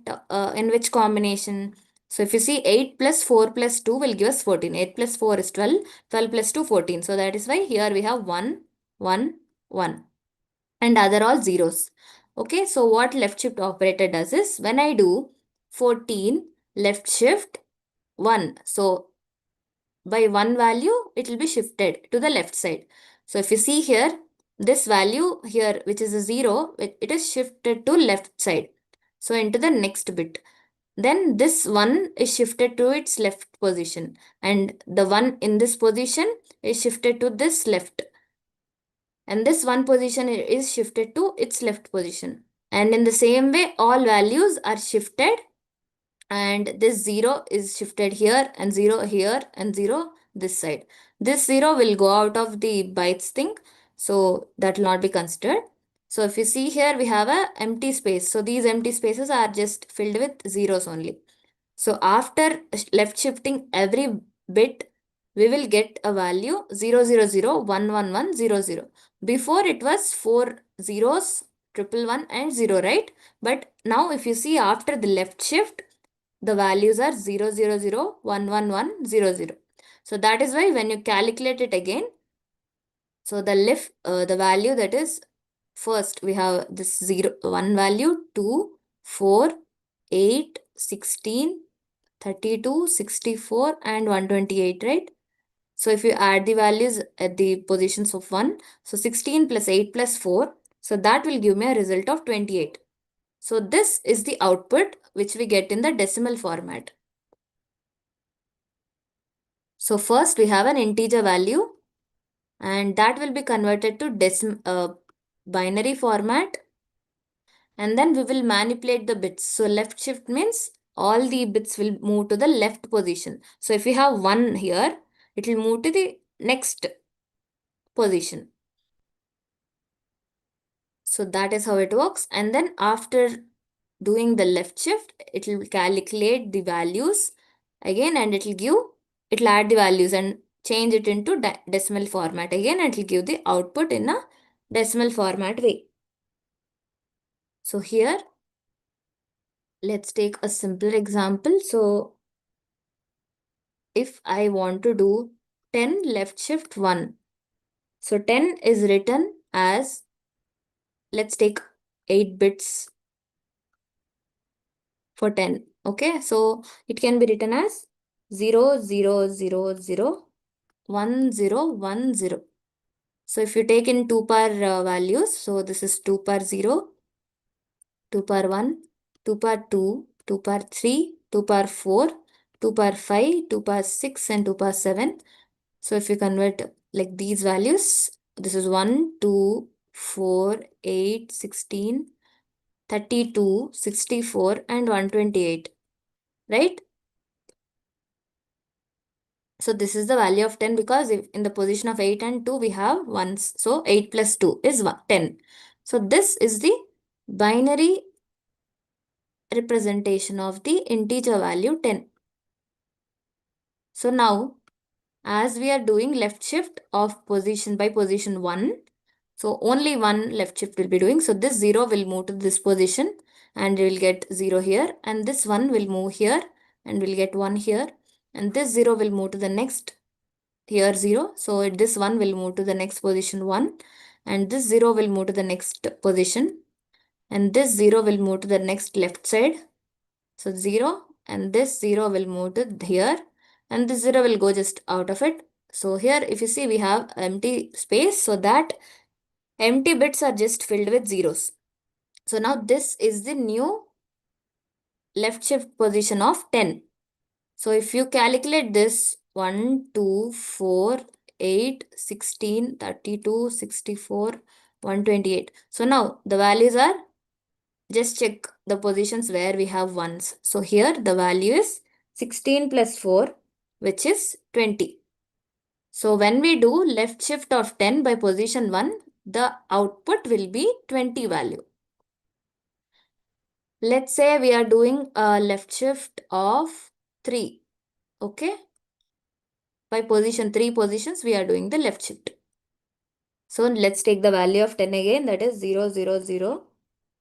in which combination? So if you see 8 plus 4 plus 2 will give us 14. 8 plus 4 is 12. 12 plus 2, 14. So that is why here we have 1, 1, 1. And other all zeros. Okay, so what left shift operator does is when I do 14 left shift 1. So by one value, it will be shifted to the left side. So if you see here, this value here, which is a 0, it is shifted to left side. So into the next bit. Then this 1 is shifted to its left position. And the 1 in this position is shifted to this left. And this 1 position is shifted to its left position. And in the same way, all values are shifted, and this 0 is shifted here and 0 here and 0 this side. This 0 will go out of the bytes thing, so that will not be considered. So if you see here, we have a empty space. So these empty spaces are just filled with zeros only. So after left shifting every bit, we will get a value 0, 0, 0, 1, 1, 1, 0, 0. Before it was 4 zeros, triple 1 and 0, right? But now if you see after the left shift, the values are 0, 0, 0, 1, 1, 1, 0, 0. So that is why when you calculate it again, so the value that is first we have this 0, 1 value, 2, 4, 8, 16, 32, 64 and 128, right? So if you add the values at the positions of 1, so 16 plus 8 plus 4, so that will give me a result of 28. So this is the output which we get in the decimal format. So first we have an integer value and that will be converted to binary format, and then we will manipulate the bits. So left shift means all the bits will move to the left position. So if we have 1 here, it will move to the next position. So that is how it works. And then after doing the left shift, it will calculate the values again and it will add the values and change it into decimal format again, and it will give the output in a decimal format way. So here, let's take a simpler example. So if I want to do 10 left shift 1, so 10 is written as, let's take 8 bits for 10. Okay, so it can be written as 0, 0, 0, 0, 1, 0, 1, 0. So if you take in 2 power values, so this is 2 power 0, 2 power 1, 2 power 2, 2 power 3, 2 power 4, 2 power 5, 2 power 6 and 2 power 7. So if you convert like these values, this is 1, 2, 4, 8, 16, 32, 64 and 128, right? So this is the value of 10 because if in the position of 8 and 2 we have 1s. So 8 plus 2 is 10. So this is the binary representation of the integer value 10. So now as we are doing left shift of position by position 1, so only one left shift will be doing. So this 0 will move to this position and we will get 0 here, and this 1 will move here and we'll get 1 here, and this 0 will move to the next here 0. So this 1 will move to the next position 1, and this 0 will move to the next position, and this 0 will move to the next left side. So 0, and this 0 will move to here, and this 0 will go just out of it. So here if you see we have empty space, so that empty bits are just filled with zeros. So now this is the new left shift position of 10. So if you calculate this 1, 2, 4, 8, 16, 32, 64, 128. So now the values are, just check the positions where we have ones. So here the value is 16 plus 4, which is 20. So when we do left shift of 10 by position 1, the output will be 20 value. Let's say we are doing a left shift of 3. Okay. By position 3 positions, we are doing the left shift. So let's take the value of 10 again, that is 0, 0, 0,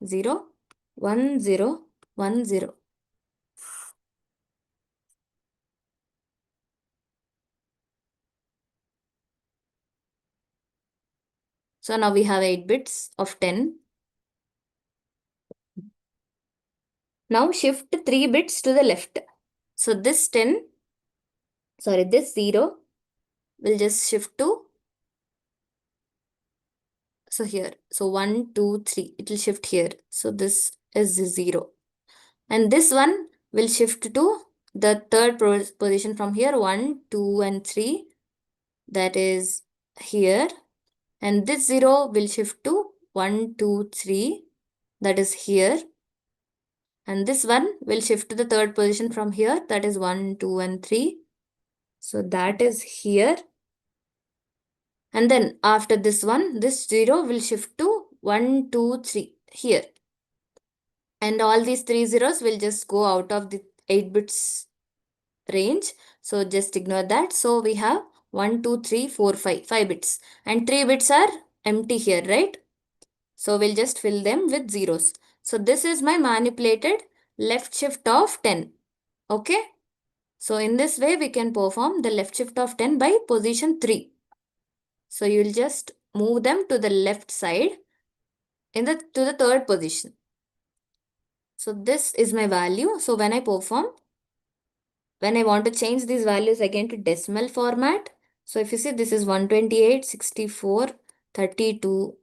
0, 1, 0, 1, 0. So now we have 8 bits of 10. Now shift 3 bits to the left. So this 10, sorry, this 0 will just shift to, so here. So 1, 2, 3, it will shift here. So this is 0. And this one will shift to the third position from here, 1, 2, and 3. That is here. And this 0 will shift to 1, 2, 3. That is here. And this one will shift to the third position from here. That is 1, 2, and 3. So that is here. And then after this one, this 0 will shift to 1, 2, 3 here. And all these 3 zeros will just go out of the 8 bits range. So just ignore that. So we have 1, 2, 3, 4, 5, 5 bits. And 3 bits are empty here, right? So we'll just fill them with zeros. So this is my manipulated left shift of 10. Okay. So in this way, we can perform the left shift of 10 by position 3. So you'll just move them to the left side to the third position. So this is my value. So when I want to change these values again to decimal format. So if you see, this is 128, 64, 32,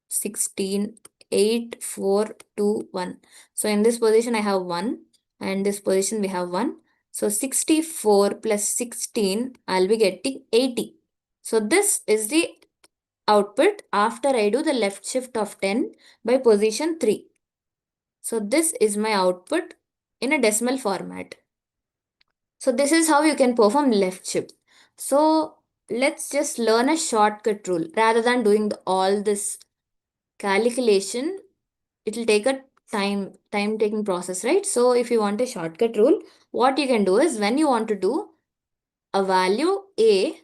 16, 8, 4, 2, 1. So in this position, I have 1, and this position we have 1. So 64 plus 16, I'll be getting 80. So this is the output after I do the left shift of 10 by position 3. So this is my output in a decimal format. So this is how you can perform left shift. So let's just learn a shortcut rule rather than doing all this calculation. It will take a time taking process, right? So if you want a shortcut rule, what you can do is when you want to do a value a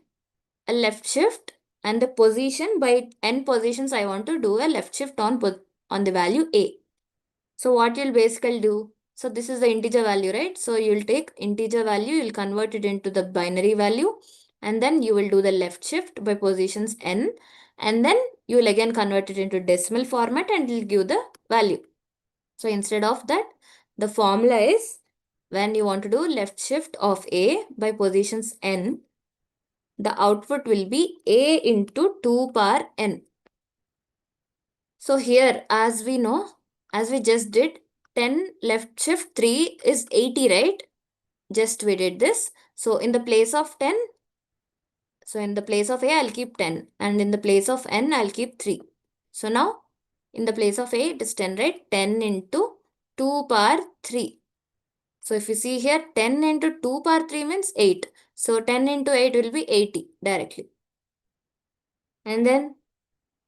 left shift, and the position by n positions, I want to do a left shift on the value a. So what you'll basically do, so this is the integer value, right? So you'll take integer value, you'll convert it into the binary value, and then you will do the left shift by positions n, and then you will again convert it into decimal format and it'll give the value. So instead of that, the formula is when you want to do left shift of a by positions n, the output will be a into 2 power n. So here, as we know, as we just did, 10 left shift 3 is 80, right? Just we did this. So in the place of 10, so in the place of a, I'll keep 10. And in the place of n, I'll keep 3. So now, in the place of a, it is 10, right? 10 into 2 power 3. So if you see here, 10 into 2 power 3 means 8. So 10 into 8 will be 80 directly. And then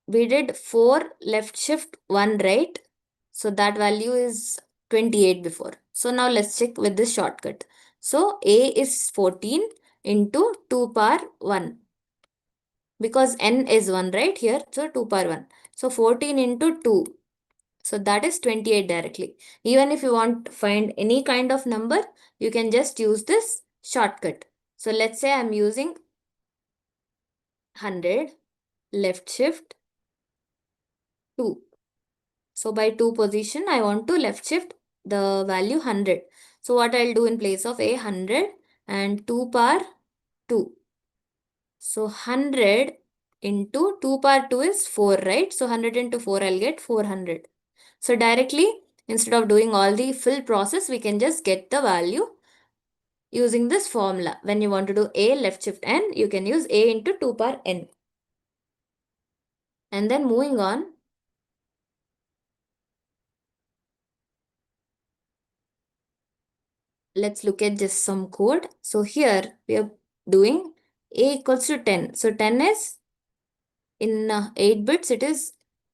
we did 4 left shift 1 right. So that value is 28 before. So now let's check with this shortcut. So a is 14 into 2 power 1. Because n is 1 right here. So 2 power 1. So 14 into 2. So that is 28 directly. Even if you want to find any kind of number, you can just use this shortcut. So let's say I'm using 100 left shift 2. So by 2 position, I want to left shift the value 100. So what I'll do in place of a 100 and 2 power 2. So 100 into 2 power 2 is 4, right? So 100 into 4, I'll get 400. So directly, instead of doing all the full process, we can just get the value using this formula. When you want to do a left shift n, you can use a into 2 power n. And then moving on, let's look at just some code. So here we are doing a equals to 10. So 10 is in 8 bits, it is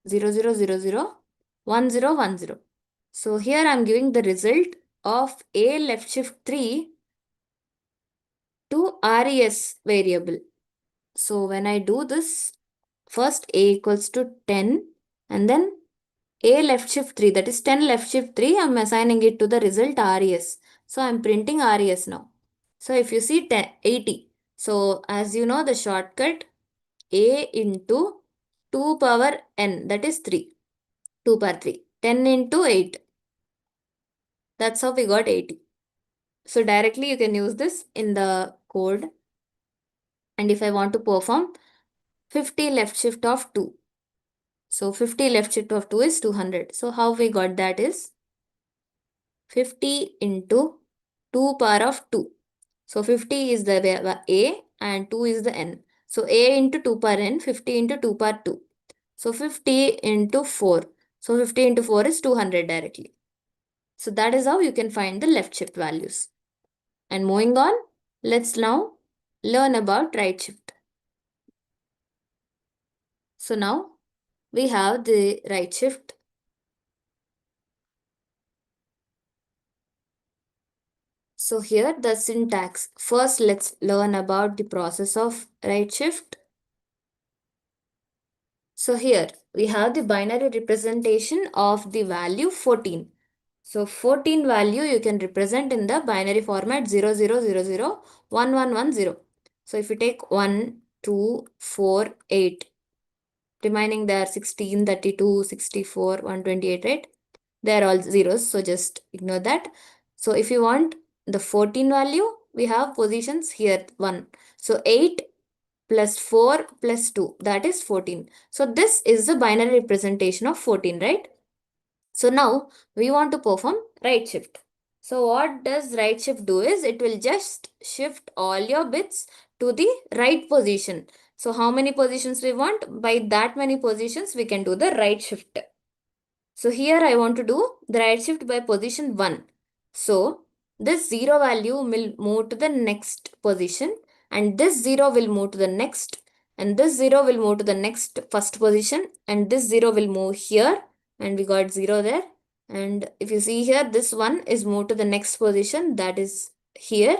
0, 0, 0, 0, 1, 0, 1, 0. So here I'm giving the result of a left shift 3 to res variable. So when I do this, first a equals to 10 and then A left shift 3, that is 10 left shift 3, I'm assigning it to the result RES. So I'm printing RES now. So if you see 10, 80. So as you know, the shortcut A into 2 power n, that is 3. 2 power 3. 10 into 8. That's how we got 80. So directly you can use this in the code. And if I want to perform 50 left shift of 2. So 50 left shift of 2 is 200. So how we got that is 50 into 2 power of 2. So 50 is the A and 2 is the N. So A into 2 power N, 50 into 2 power 2. So 50 into 4. So 50 into 4 is 200 directly. So that is how you can find the left shift values. And moving on, let's now learn about right shift. So now we have the right shift. So here the syntax. First, let's learn about the process of right shift. So here we have the binary representation of the value 14. So 14 value you can represent in the binary format 00001110. So if you take 1, 2, 4, 8, remaining there 16, 32, 64, 128, right? They are all zeros, so just ignore that. So if you want the 14 value, we have positions here 1. So 8 plus 4 plus 2, that is 14. So this is the binary representation of 14, right? So now we want to perform right shift. So what does right shift do is it will just shift all your bits to the right position. So how many positions we want? By that many positions we can do the right shift. So here I want to do the right shift by position 1. So this 0 value will move to the next position and this 0 will move to the next and this 0 will move to the next first position and this 0 will move here and we got 0 there. And if you see here, this one is moved to the next position, that is here.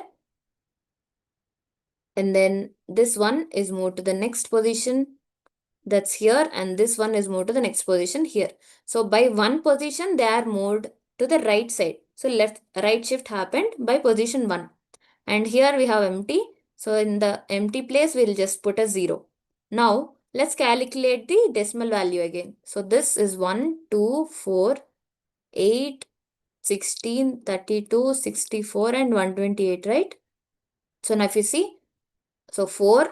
And then this one is moved to the next position, that's here, and this one is moved to the next position here. So by one position they are moved to the right side. So right shift happened by position 1. And here we have empty. So in the empty place we'll just put a 0. Now let's calculate the decimal value again. So this is 1, 2, 4, 8, 16, 32, 64 and 128, right? So now if you see, so 4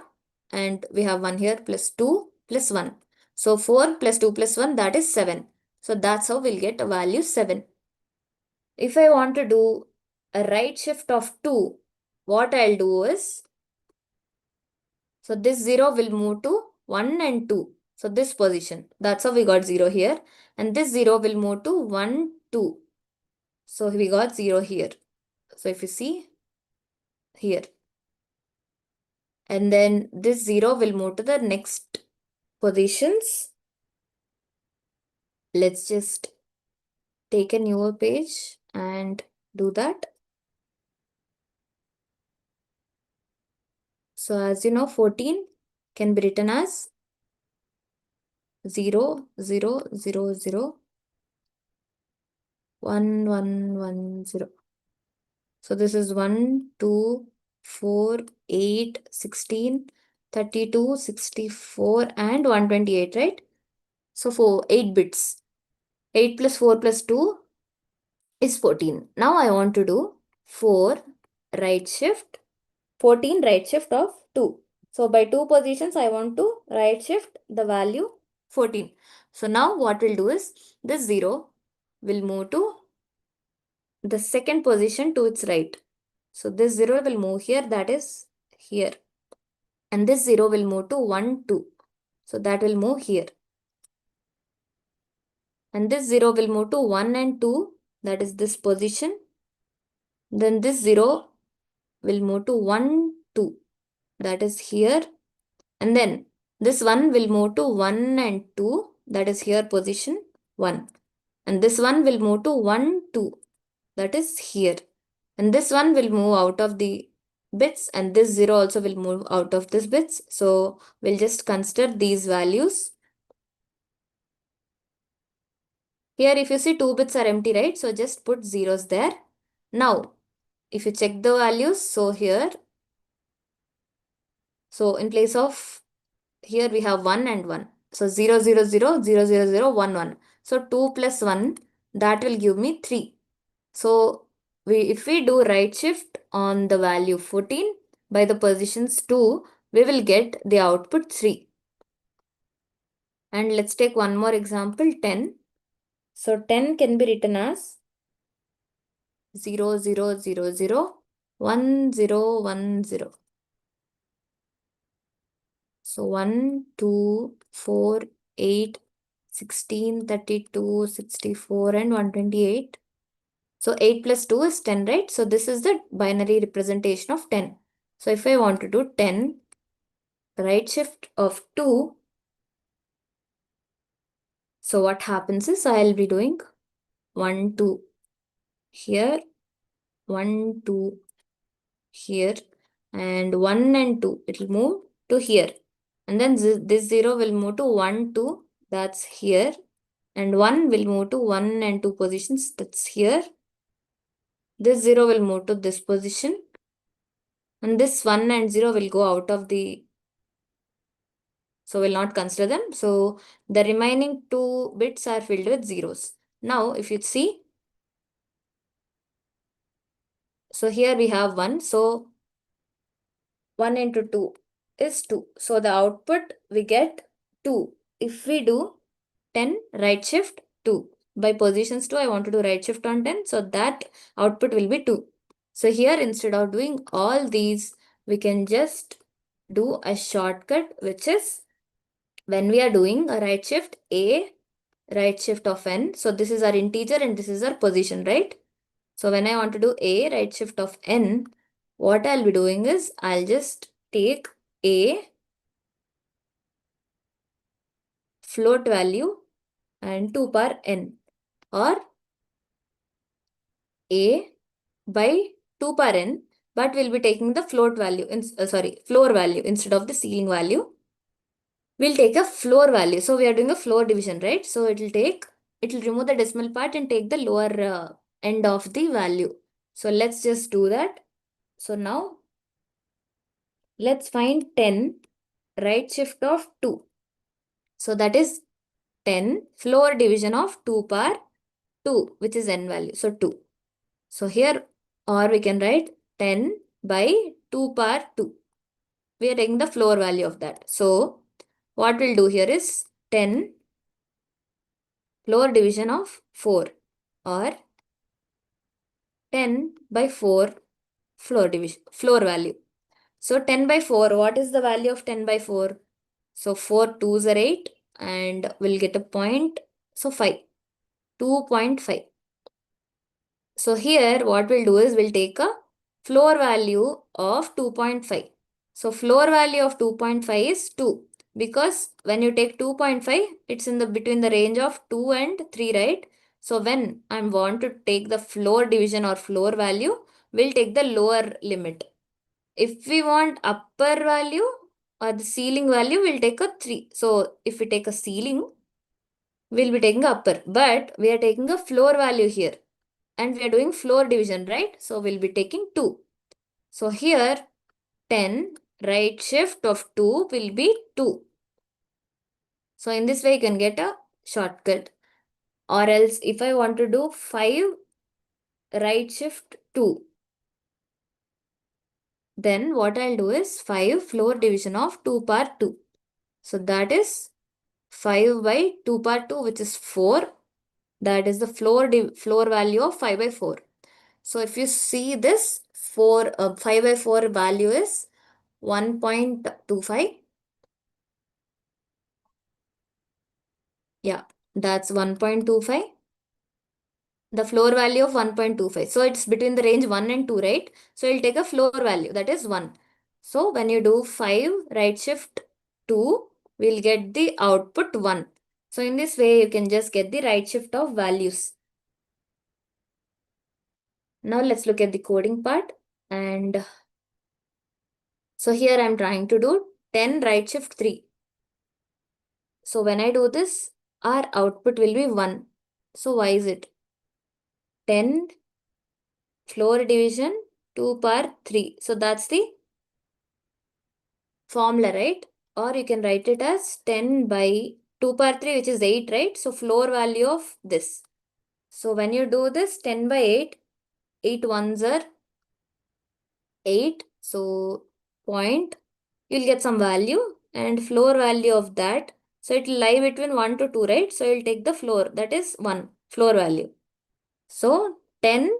and we have 1 here plus 2 plus 1. So 4 plus 2 plus 1, that is 7. So that's how we'll get a value 7. If I want to do a right shift of 2, what I'll do is, so this 0 will move to 1 and 2. So this position, that's how we got 0 here. And this 0 will move to 1, 2. So we got 0 here. So if you see here. And then this 0 will move to the next positions. Let's just take a newer page and do that. So as you know, 14 can be written as 0, 0, 0, 0, 1, 1, 1, 0. So this is 1, 2, 4, 8, 16, 32, 64 and 128, right? So for 8 bits. 8 plus 4 plus 2 is 14. Now I want to do 4 right shift, 14 right shift of 2. So by 2 positions, I want to right shift the value 14. So now what we'll do is this 0 will move to the second position to its right. So this 0 will move here, that is here. And this 0 will move to 1, 2. So that will move here. And this 0 will move to 1 and 2, that is this position. Then this 0 will move to 1, 2, that is here. And then this 1 will move to 1 and 2, that is here position 1. And this one will move to 1, 2, that is here. And this one will move out of the bits and this 0 also will move out of this bits. So we'll just consider these values. Here, if you see 2 bits are empty, right? So just put zeros there. Now, if you check the values, so here, so in place of here we have 1 and 1. So 0, 0, 0, 0, 0, 0, 1, 1. So 2 plus 1, that will give me 3. So if we do right shift on the value 14 by the positions 2, we will get the output 3. And let's take one more example, 10. So 10 can be written as 0, 0, 0, 0, 1, 0, 1, 0. So 1, 2, 4, 8, 16, 32, 64, and 128. So 8 plus 2 is 10, right? So this is the binary representation of 10. So if I want to do 10, right shift of 2, so what happens is I'll be doing 1, 2 here, 1, 2 here, and 1 and 2, it will move to here. And then this 0 will move to 1, 2, that's here. And 1 will move to 1 and 2 positions, that's here. This 0 will move to this position. And this 1 and 0 will go out of the, so we'll not consider them. So the remaining 2 bits are filled with zeros. Now, if you see, so here we have 1. So 1 into 2 is 2. So the output we get 2. If we do 10 right shift 2 by positions 2, I want to do right shift on 10. So that output will be 2. So here instead of doing all these, we can just do a shortcut, which is when we are doing a right shift A, right shift of n. So this is our integer and this is our position, right? So when I want to do A, right shift of n, what I'll be doing is I'll just take A float value and 2 power n, or A by 2 power n, but we'll be taking the float value, floor value instead of the ceiling value. We'll take a floor value. So we are doing a floor division, right? So it will remove the decimal part and take the lower end of the value. So let's just do that. So now let's find 10 right shift of 2. So that is 10 floor division of 2 power 2, which is n value. So 2. So here, or we can write 10 by 2 power 2. We are taking the floor value of that. So what we'll do here is 10 floor division of 4, or 10 by 4 floor value. So 10 by 4, what is the value of 10 by 4? So 4 2s are 8 and we'll get a point. So 5, 2.5. So here what we'll do is we'll take a floor value of 2.5. So floor value of 2.5 is 2, because when you take 2.5, it's in the between the range of 2 and 3, right? So when I want to take the floor division or floor value, we'll take the lower limit. If we want upper value or the ceiling value, we'll take a 3. So if we take a ceiling, we'll be taking upper, but we are taking a floor value here and we are doing floor division, right? So we'll be taking 2. So here 10 right shift of 2 will be 2. So in this way you can get a shortcut. Or else if I want to do 5 right shift 2, then what I'll do is 5 floor division of 2 power 2. So that is 5 by 2 power 2, which is 4. That is the floor value of 5 by 4. So if you see this, 5 by 4 value is 1.25. Yeah, that's 1.25. The floor value of 1.25. So it's between the range 1 and 2, right? So you'll take a floor value, that is 1. So when you do 5 right shift 2, we'll get the output 1. So in this way, you can just get the right shift of values. Now let's look at the coding part. And so here I'm trying to do 10 right shift 3. So when I do this, our output will be 1. So why is it? 10 floor division 2 power 3. So that's the formula, right? Or you can write it as 10 by 2 power 3, which is 8, right? So floor value of this. So when you do this 10 by 8, 8 ones are 8. So point, you'll get some value and floor value of that. So it will lie between 1 to 2, right? So you'll take the floor, that is 1 floor value. So 10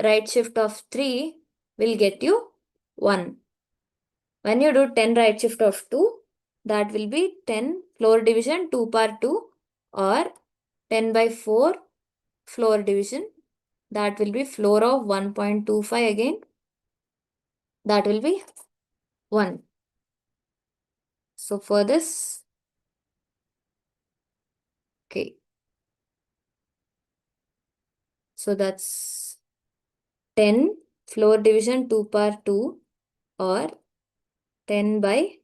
right shift of 3 will get you 1. When you do 10 right shift of 2, that will be 10 floor division 2 power 2 or 10 by 4 floor division. That will be floor of 1.25 again. That will be 1. So for this, okay. So that's 10 floor division 2 power 2 or 10 by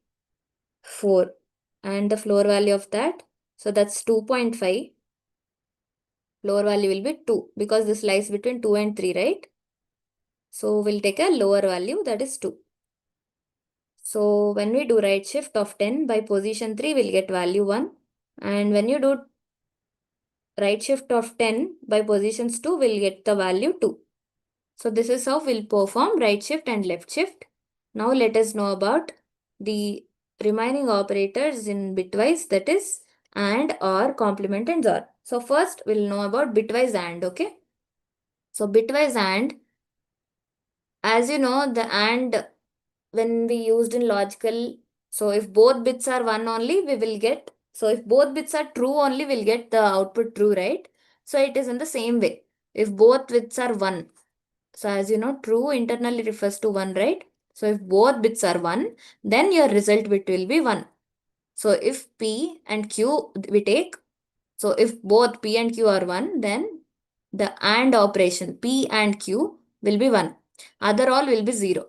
4. And the floor value of that, so that's 2.5. Floor value will be 2 because this lies between 2 and 3, right? So we'll take a lower value, that is 2. So when we do right shift of 10 by position 3, we'll get value 1. And when you do right shift of 10 by positions 2, we'll get the value 2. So this is how we'll perform right shift and left shift. Now let us know about the remaining operators in bitwise, that is AND, OR, complement and XOR. So first we'll know about bitwise AND, okay? So bitwise AND, as you know, the AND when we used in logical, so if both bits are 1 only, we will get, so if both bits are true only, we'll get the output true, right? So it is in the same way. If both bits are 1, so as you know, true internally refers to 1, right? So if both bits are 1, then your result bit will be 1. So if P and Q we take, so if both P and Q are 1, then the AND operation P and Q will be 1. Other all will be 0.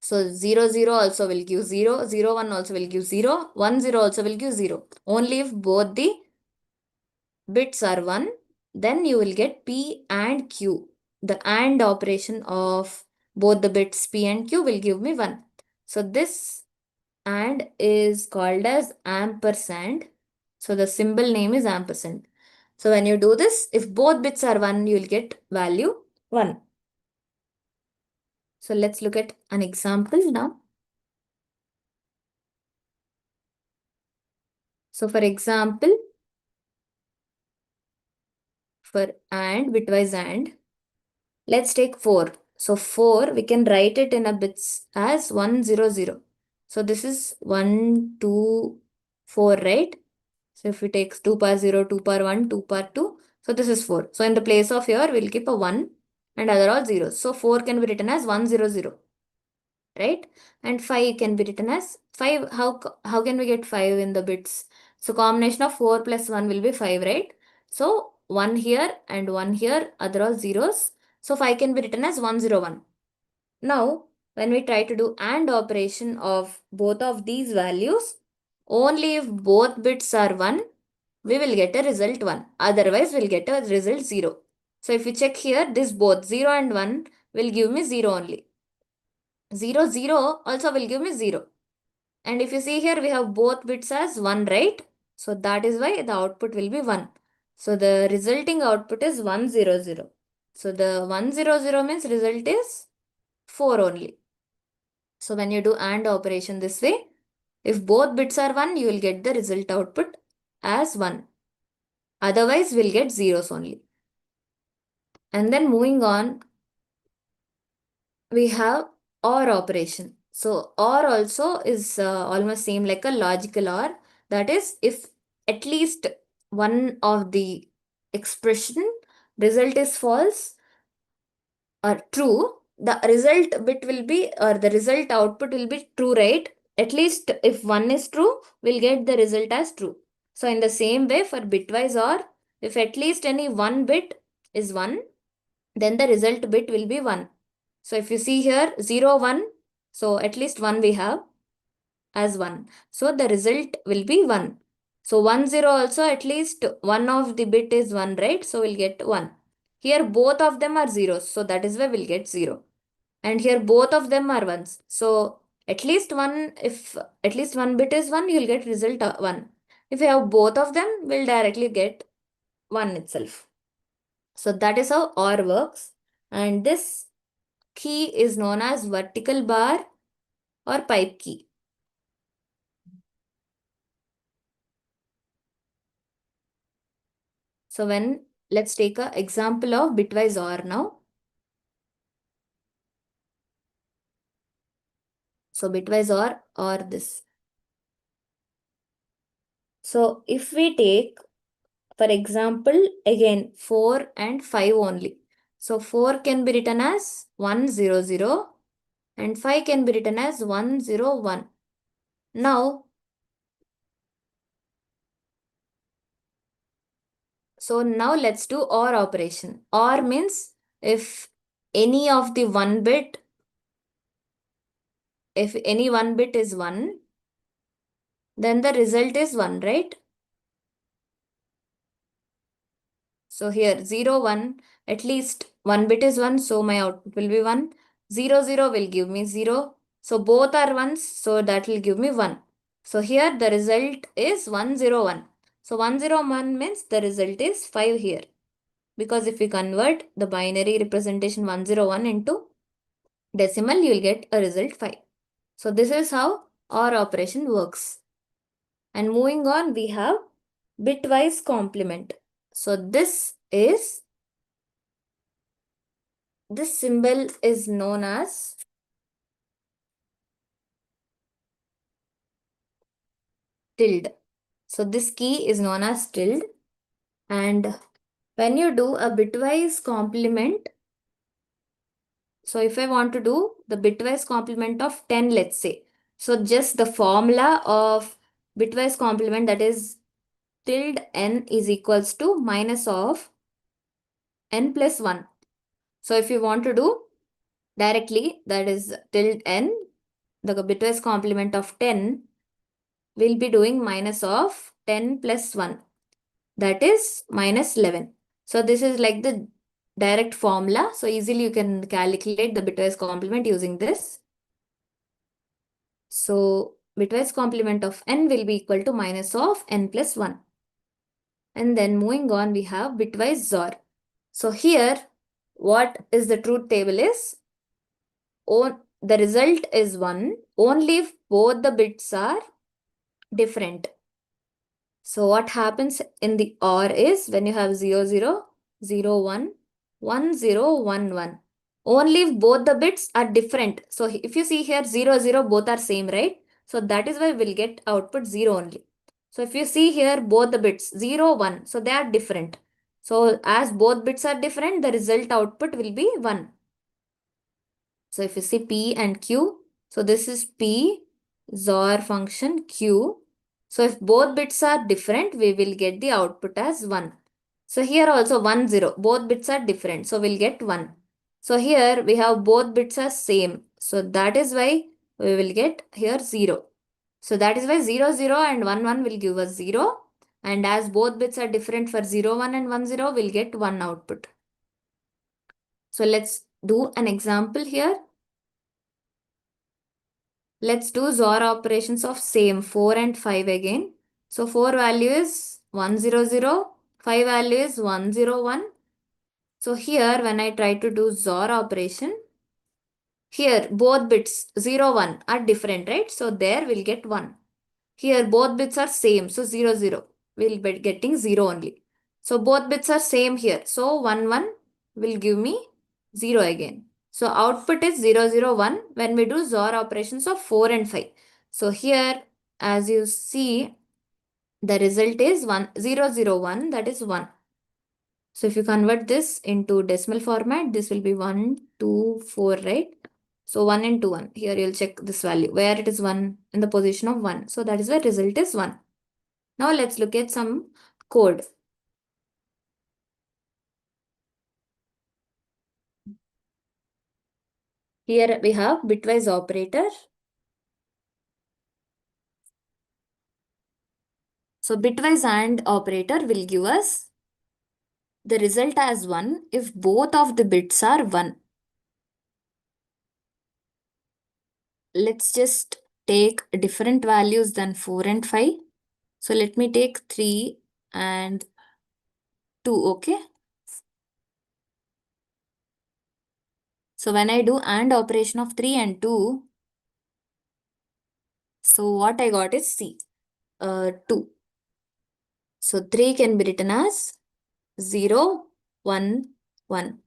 So 0, 0 also will give 0, 0, 1 also will give 0, 1, 0 also will give 0. Only if both the bits are 1, then you will get P and Q. The AND operation of both the bits P and Q will give me 1. So this AND is called as ampersand. So the symbol name is ampersand. So when you do this, if both bits are 1, you will get value 1. So let's look at an example now. So for example, for AND, bitwise AND, let's take 4. So 4, we can write it in a bits as 1, 0, 0. So this is 1, 2, 4, right? So if we take 2 power 0, 2 power 1, 2 power 2, so this is 4. So in the place of here, we'll keep a 1 and other all zeros. So 4 can be written as 1, 0, 0, right? And 5 can be written as 5. How can we get 5 in the bits? So combination of 4 plus 1 will be 5, right? So 1 here and 1 here, other all zeros. So 5 can be written as 101. Now, when we try to do AND operation of both of these values, only if both bits are 1, we will get a result 1. Otherwise, we'll get a result 0. So if we check here, this both 0 and 1 will give me 0 only. 0, 0 also will give me 0. And if you see here, we have both bits as 1, right? So that is why the output will be 1. So the resulting output is 1, 0, 0. So the 1, 0, 0 means result is 4 only. So when you do AND operation this way, if both bits are 1, you will get the result output as 1. Otherwise, we'll get zeros only. And then moving on, we have OR operation. So OR also is almost same like a logical OR. That is, if at least one of the expression result is false or true, the result bit will be, or the result output will be true, right? At least if one is true, we'll get the result as true. So in the same way for bitwise OR, if at least any one bit is 1, then the result bit will be 1. So if you see here 0, 1, so at least 1 we have as 1. So the result will be 1. So 1 0 also at least one of the bit is 1, right? So we'll get 1. Here both of them are zeros. So that is why we'll get 0. And here both of them are ones. So at least one, if at least one bit is 1, you'll get result 1. If you have both of them, we'll directly get 1 itself. So that is how OR works. And this key is known as vertical bar or pipe key. So let's take an example of bitwise OR now. So bitwise or this. So if we take, for example, again 4 and 5 only. So 4 can be written as 1 0 0 and 5 can be written as 1 0 1. Now, now let's do OR operation. OR means if any of the one bit, if any one bit is 1, then the result is 1, right? So here 0 1, at least one bit is 1, so my output will be 1. 0 0 will give me 0. So both are 1s, so that will give me 1. So here the result is 1 0 1. So 1 0 1 means the result is 5 here. Because if we convert the binary representation 1 0 1 into decimal, you will get a result 5. So this is how OR operation works. And moving on, we have bitwise complement. So this symbol is known as tilde. So this key is known as tilde. And when you do a bitwise complement, so if I want to do the bitwise complement of 10, let's say. So just the formula of bitwise complement, that is tilde n is equals to minus of n plus 1. So if you want to do directly, that is tilde n, the bitwise complement of 10, we'll be doing minus of 10 plus 1. That is minus 11. So this is like the direct formula. So easily you can calculate the bitwise complement using this. So bitwise complement of n will be equal to minus of n plus 1. And then moving on, we have bitwise XOR. So here, what is the truth table is, the result is 1 only if both the bits are different. So what happens in the OR is when you have 0 0 0 1 1 0 1 1. Only if both the bits are different. So if you see here 0 0 both are same, right? So that is why we'll get output 0 only. So if you see here both the bits 0 1, so they are different. So as both bits are different, the result output will be 1. So if you see P and Q, so this is P XOR function Q. So if both bits are different, we will get the output as 1. So here also 1 0, both bits are different, so we'll get 1. So here we have both bits are same, so that is why we will get here 0. So that is why 0 0 and 1 1 will give us 0, and as both bits are different for 0 1 and 1 0, we'll get 1 output. So let's do an example here. Let's do XOR operations of same 4 and 5 again. So 4 value is 1 0 0, 5 value is 1 0 1. So here when I try to do XOR operation, here both bits 0 1 are different, right? So there we'll get 1. Here both bits are same, so 0 0. We'll be getting 0 only. So both bits are same here. So 1 1 will give me 0 again. So output is 0 0 1 when we do XOR operations of 4 and 5. So here as you see, the result is 1 0 0 1, that is 1. So if you convert this into decimal format, this will be 1 2 4, right? So 1 and 2 1. Here you'll check this value where it is 1 in the position of 1. So that is why result is 1. Now let's look at some code. Here we have bitwise operator. So bitwise AND operator will give us the result as 1 if both of the bits are 1. Let's just take different values than 4 and 5. So let me take 3 and 2, okay? So when I do AND operation of 3 and 2, so what I got is 2. So 3 can be written as 0, 1, 1.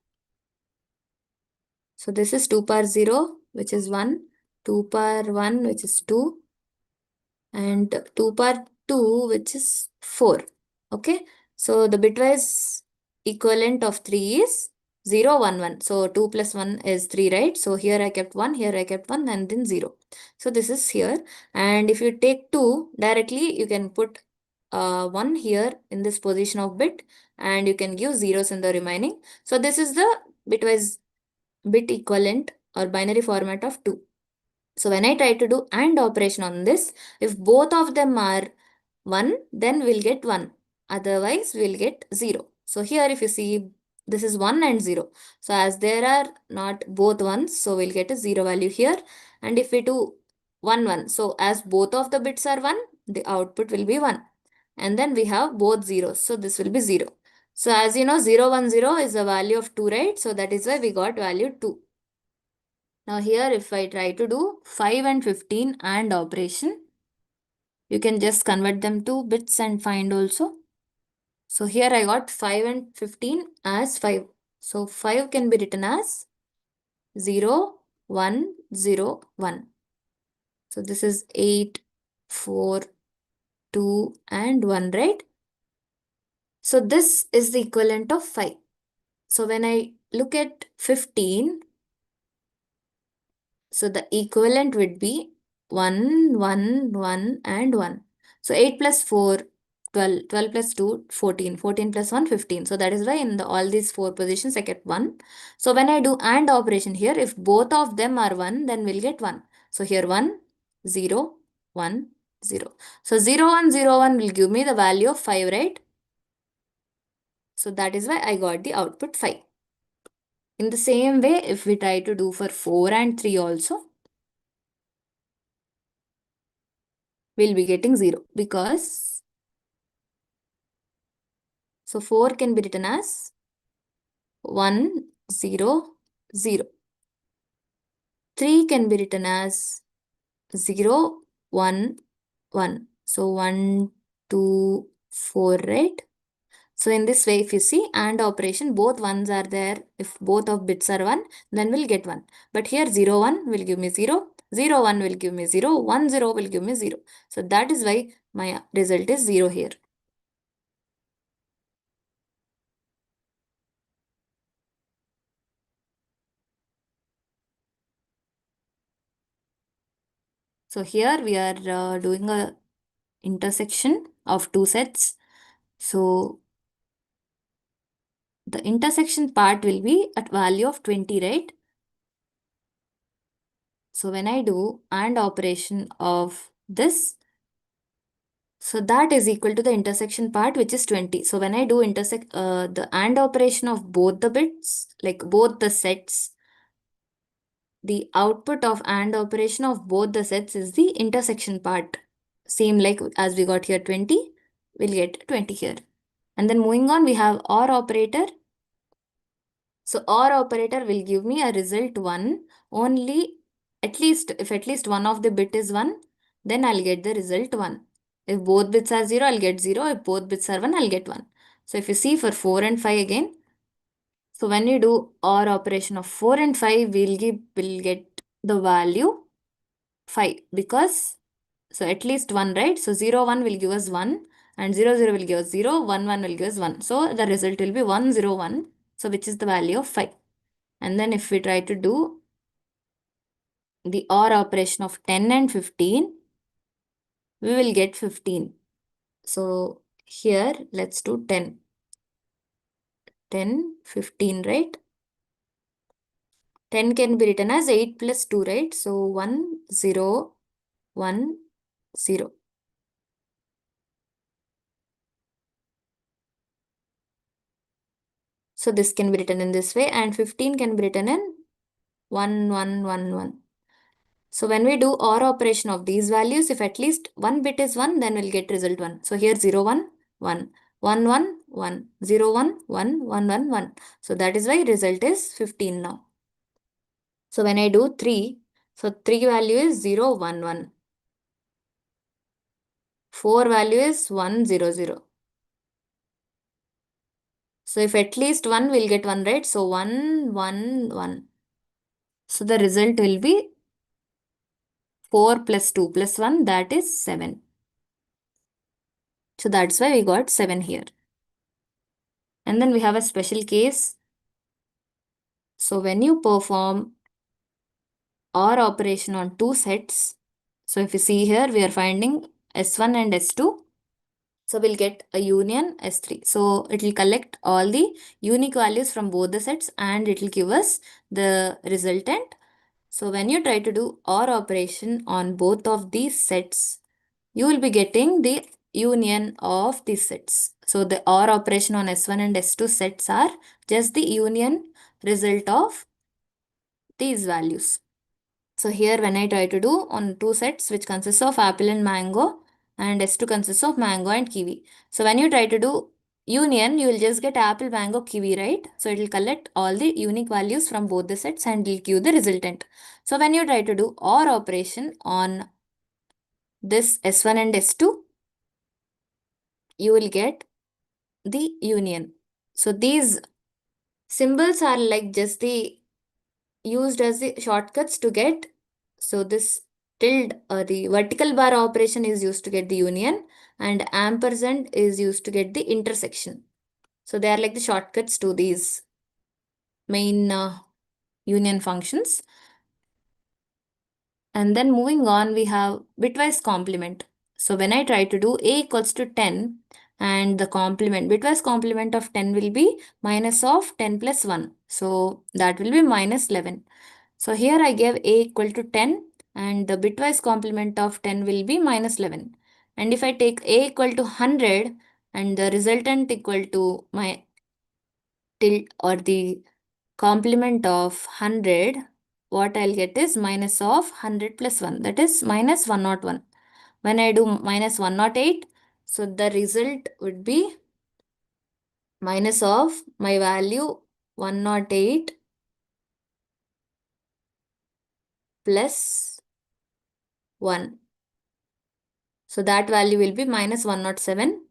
So this is 2 power 0, which is 1, 2 power 1, which is 2, and 2 power 2, which is 4. Okay, so the bitwise equivalent of 3 is 0, 1, 1. So 2 plus 1 is 3, right? So here I kept 1, here I kept 1, and then 0. So this is here. And if you take 2 directly, you can put 1 here in this position of bit, and you can give zeros in the remaining. So this is the bitwise bit equivalent or binary format of 2. So when I try to do AND operation on this, if both of them are 1, then we'll get 1. Otherwise, we'll get 0. So here if you see, this is 1 and 0. So as there are not both ones, so we'll get a 0 value here. And if we do 1, 1, so as both of the bits are 1, the output will be 1. And then we have both zeros, so this will be 0. So as you know, 0, 1, 0 is a value of 2, right? So that is why we got value 2. Now here if I try to do 5 and 15 AND operation, you can just convert them to bits and find also. So here I got 5 and 15 as 5. So 5 can be written as 0, 1, 0, 1. So this is 8, 4, 2 and 1, right? So this is the equivalent of 5. So when I look at 15, so the equivalent would be 1, 1, 1 and 1. So 8 plus 4, 12, 12 plus 2, 14, 14 plus 1, 15. So that is why in all these 4 positions I get 1. So when I do AND operation here, if both of them are 1, then we'll get 1. So here 1, 0, 1, 0. So 0, 1, 0, 1 will give me the value of 5, right? So that is why I got the output 5. In the same way, if we try to do for 4 and 3 also, we'll be getting 0 because so 4 can be written as 1, 0, 0. 3 can be written as 0, 1, 1. So 1, 2, 4, right? So in this way, if you see AND operation, both ones are there. If both of bits are 1, then we'll get 1. But here 0, 1 will give me 0, 0, 1 will give me 0, 1, 0 will give me 0. So that is why my result is 0 here. So here we are doing a intersection of two sets. So the intersection part will be at value of 20, right? So when I do AND operation of this, so that is equal to the intersection part, which is 20. So when I do intersect the AND operation of both the bits, like both the sets, the output of AND operation of both the sets is the intersection part. Same like as we got here 20, we'll get 20 here. And then moving on, we have OR operator. So OR operator will give me a result 1 only if at least one of the bit is 1, then I'll get the result 1. If both bits are 0, I'll get 0. If both bits are 1, I'll get 1. So if you see for 4 and 5 again, so when you do OR operation of 4 and 5, we'll get the value 5 because so at least 1, right? So 0, 1 will give us 1 and 0, 0 will give us 0, 1, 1 will give us 1. So the result will be 1, 0, 1. So which is the value of 5. And then if we try to do the OR operation of 10 and 15, we will get 15. So here let's do 10. 10, 15, right? 10 can be written as 8 plus 2, right? So 1, 0, 1, 0. So this can be written in this way, and 15 can be written in 1, 1, 1, 1. So when we do OR operation of these values, if at least one bit is 1, then we'll get result 1. So here 0, 1, 1, 1, 1, 1, 0, 1, 1, 1, 1, 1. So that is why result is 15 now. So when I do 3, so 3 value is 0, 1, 1. 4 value is 1, 0, 0. So if at least 1, we'll get 1, right? So 1, 1, 1. So the result will be 4 plus 2 plus 1, that is 7. So that's why we got 7 here. And then we have a special case. So when you perform OR operation on two sets, so if you see here, we are finding S1 and S2. So we'll get a union S3. So it will collect all the unique values from both the sets and it will give us the resultant. So when you try to do OR operation on both of these sets, you will be getting the union of these sets. So the OR operation on S1 and S2 sets are just the union result of these values. So here when I try to do on two sets which consists of apple and mango and S2 consists of mango and kiwi. So when you try to do union, you will just get apple, mango, kiwi, right? So it will collect all the unique values from both the sets and will give the resultant. So when you try to do OR operation on this S1 and S2, you will get the union. So these symbols are like just the used as the shortcuts to get. So this tilde or the vertical bar operation is used to get the union and ampersand is used to get the intersection. So they are like the shortcuts to these main union functions. And then moving on, we have bitwise complement. So when I try to do a equals to 10 and the complement, bitwise complement of 10 will be minus of 10 plus 1. So that will be minus 11. So here I gave a equal to 10 and the bitwise complement of 10 will be minus 11. And if I take a equal to 100 and the resultant equal to my tilt or the complement of 100, what I'll get is minus of 100 plus 1, that is minus 101. When I do minus 108, so the result would be minus of my value 108 plus 1. So that value will be minus 107.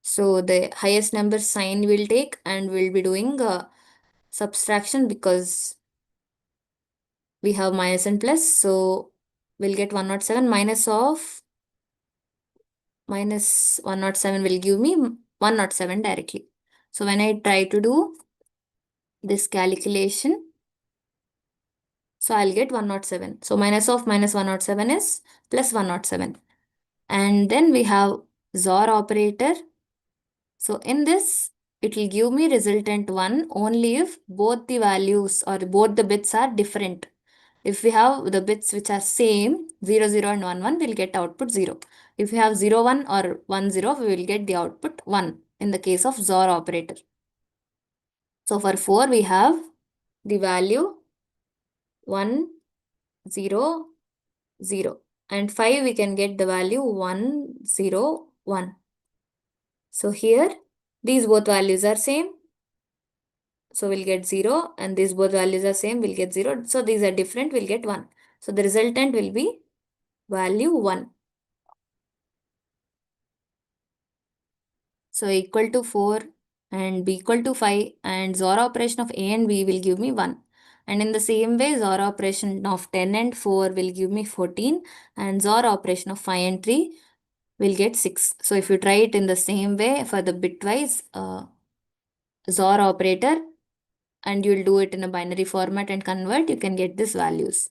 So the highest number sign we'll take and we'll be doing subtraction because we have minus and plus. So we'll get 107 minus of minus 107 will give me 107 directly. So when I try to do this calculation, so I'll get 107. So minus of minus 107 is plus 107. And then we have XOR operator. So in this, it will give me resultant 1 only if both the values or both the bits are different. If we have the bits which are same, 0, 0 and 1, 1, we'll get output 0. If we have 0, 1 or 1, 0, we will get the output 1 in the case of XOR operator. So for 4, we have the value 1, 0, 0. And 5, we can get the value 1, 0, 1. So here, these both values are same. So we'll get 0 and these both values are same, we'll get 0. So these are different, we'll get 1. So the resultant will be value 1. So equal to 4 and b equal to 5 and XOR operation of a and b will give me 1. And in the same way, XOR operation of 10 and 4 will give me 14 and XOR operation of 5 and 3 will get 6. So if you try it in the same way for the bitwise XOR operator and you'll do it in a binary format and convert, you can get these values.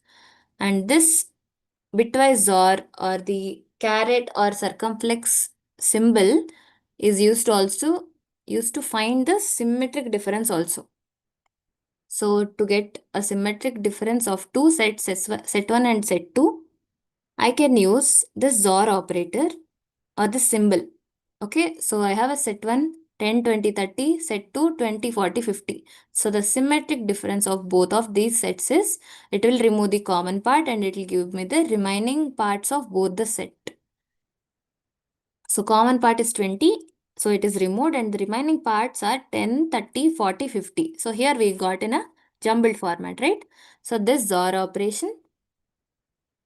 And this bitwise XOR or the caret or circumflex symbol is used to find the symmetric difference also. So to get a symmetric difference of two sets, set 1 and set 2, I can use this XOR operator or the symbol. Okay, so I have a set 1, 10, 20, 30, set 2, 20, 40, 50. So the symmetric difference of both of these sets is it will remove the common part and it will give me the remaining parts of both the set. So common part is 20. So it is removed and the remaining parts are 10, 30, 40, 50. So here we got in a jumbled format, right? So this XOR operation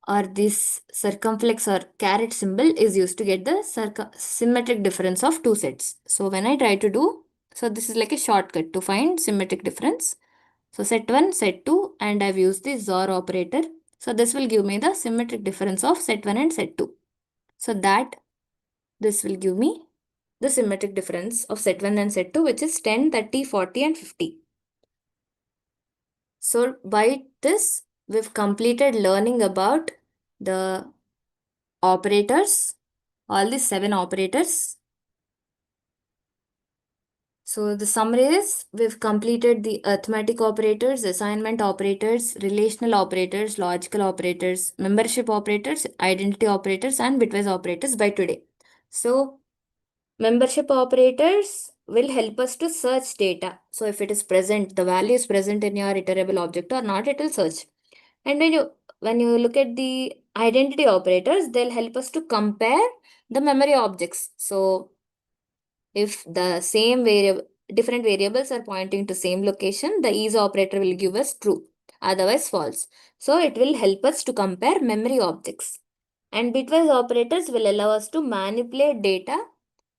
or this circumflex or caret symbol is used to get the symmetric difference of two sets. So when I try to do, so this is like a shortcut to find symmetric difference. So set 1, set 2 and I've used the XOR operator. So this will give me the symmetric difference of set 1 and set 2. So that this will give me the symmetric difference of set 1 and set 2, which is 10, 30, 40 and 50. So by this, we've completed learning about the operators, all the 7 operators. So the summary is we've completed the arithmetic operators, assignment operators, relational operators, logical operators, membership operators, identity operators, and bitwise operators by today. So membership operators will help us to search data. So if it is present, the value is present in your iterable object or not, it will search. And when you look at the identity operators, they'll help us to compare the memory objects. So if the same variable, different variables are pointing to same location, the is operator will give us true, otherwise false. So it will help us to compare memory objects. And bitwise operators will allow us to manipulate data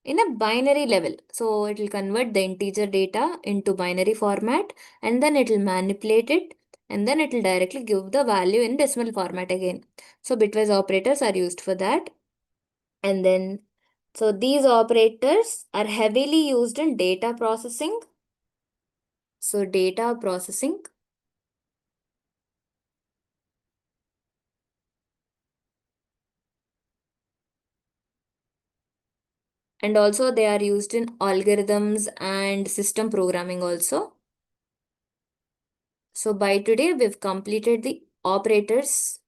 in a binary level. So it will convert the integer data into binary format and then it will manipulate it and then it will directly give the value in decimal format again. So bitwise operators are used for that. And then, so these operators are heavily used in data processing. So data processing. And also they are used in algorithms and system programming also. So by today, we've completed the operators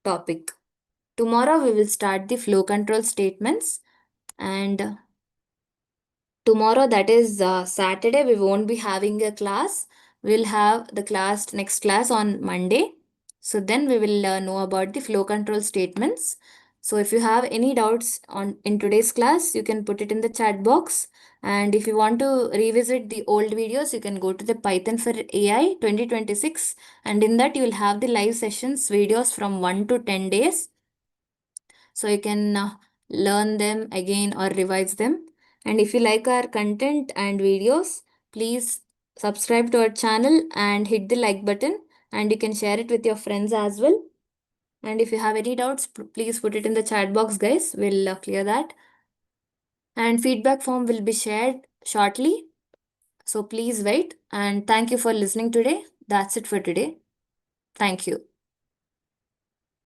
topic. Tomorrow, we will start the flow control statements. And tomorrow, that is Saturday, we won't be having a class. We'll have the next class on Monday. So then we will know about the flow control statements. So if you have any doubts on in today's class, you can put it in the chat box. And if you want to revisit the old videos, you can go to the Python for AI 2026. And in that, you will have the live sessions videos from 1 to 10 days. So you can learn them again or revise them. And if you like our content and videos, please subscribe to our channel and hit the like button, and you can share it with your friends as well. And if you have any doubts, please put it in the chat box, guys. We'll clear that. And feedback form will be shared shortly. So please wait. And thank you for listening today. That's it for today. Thank you.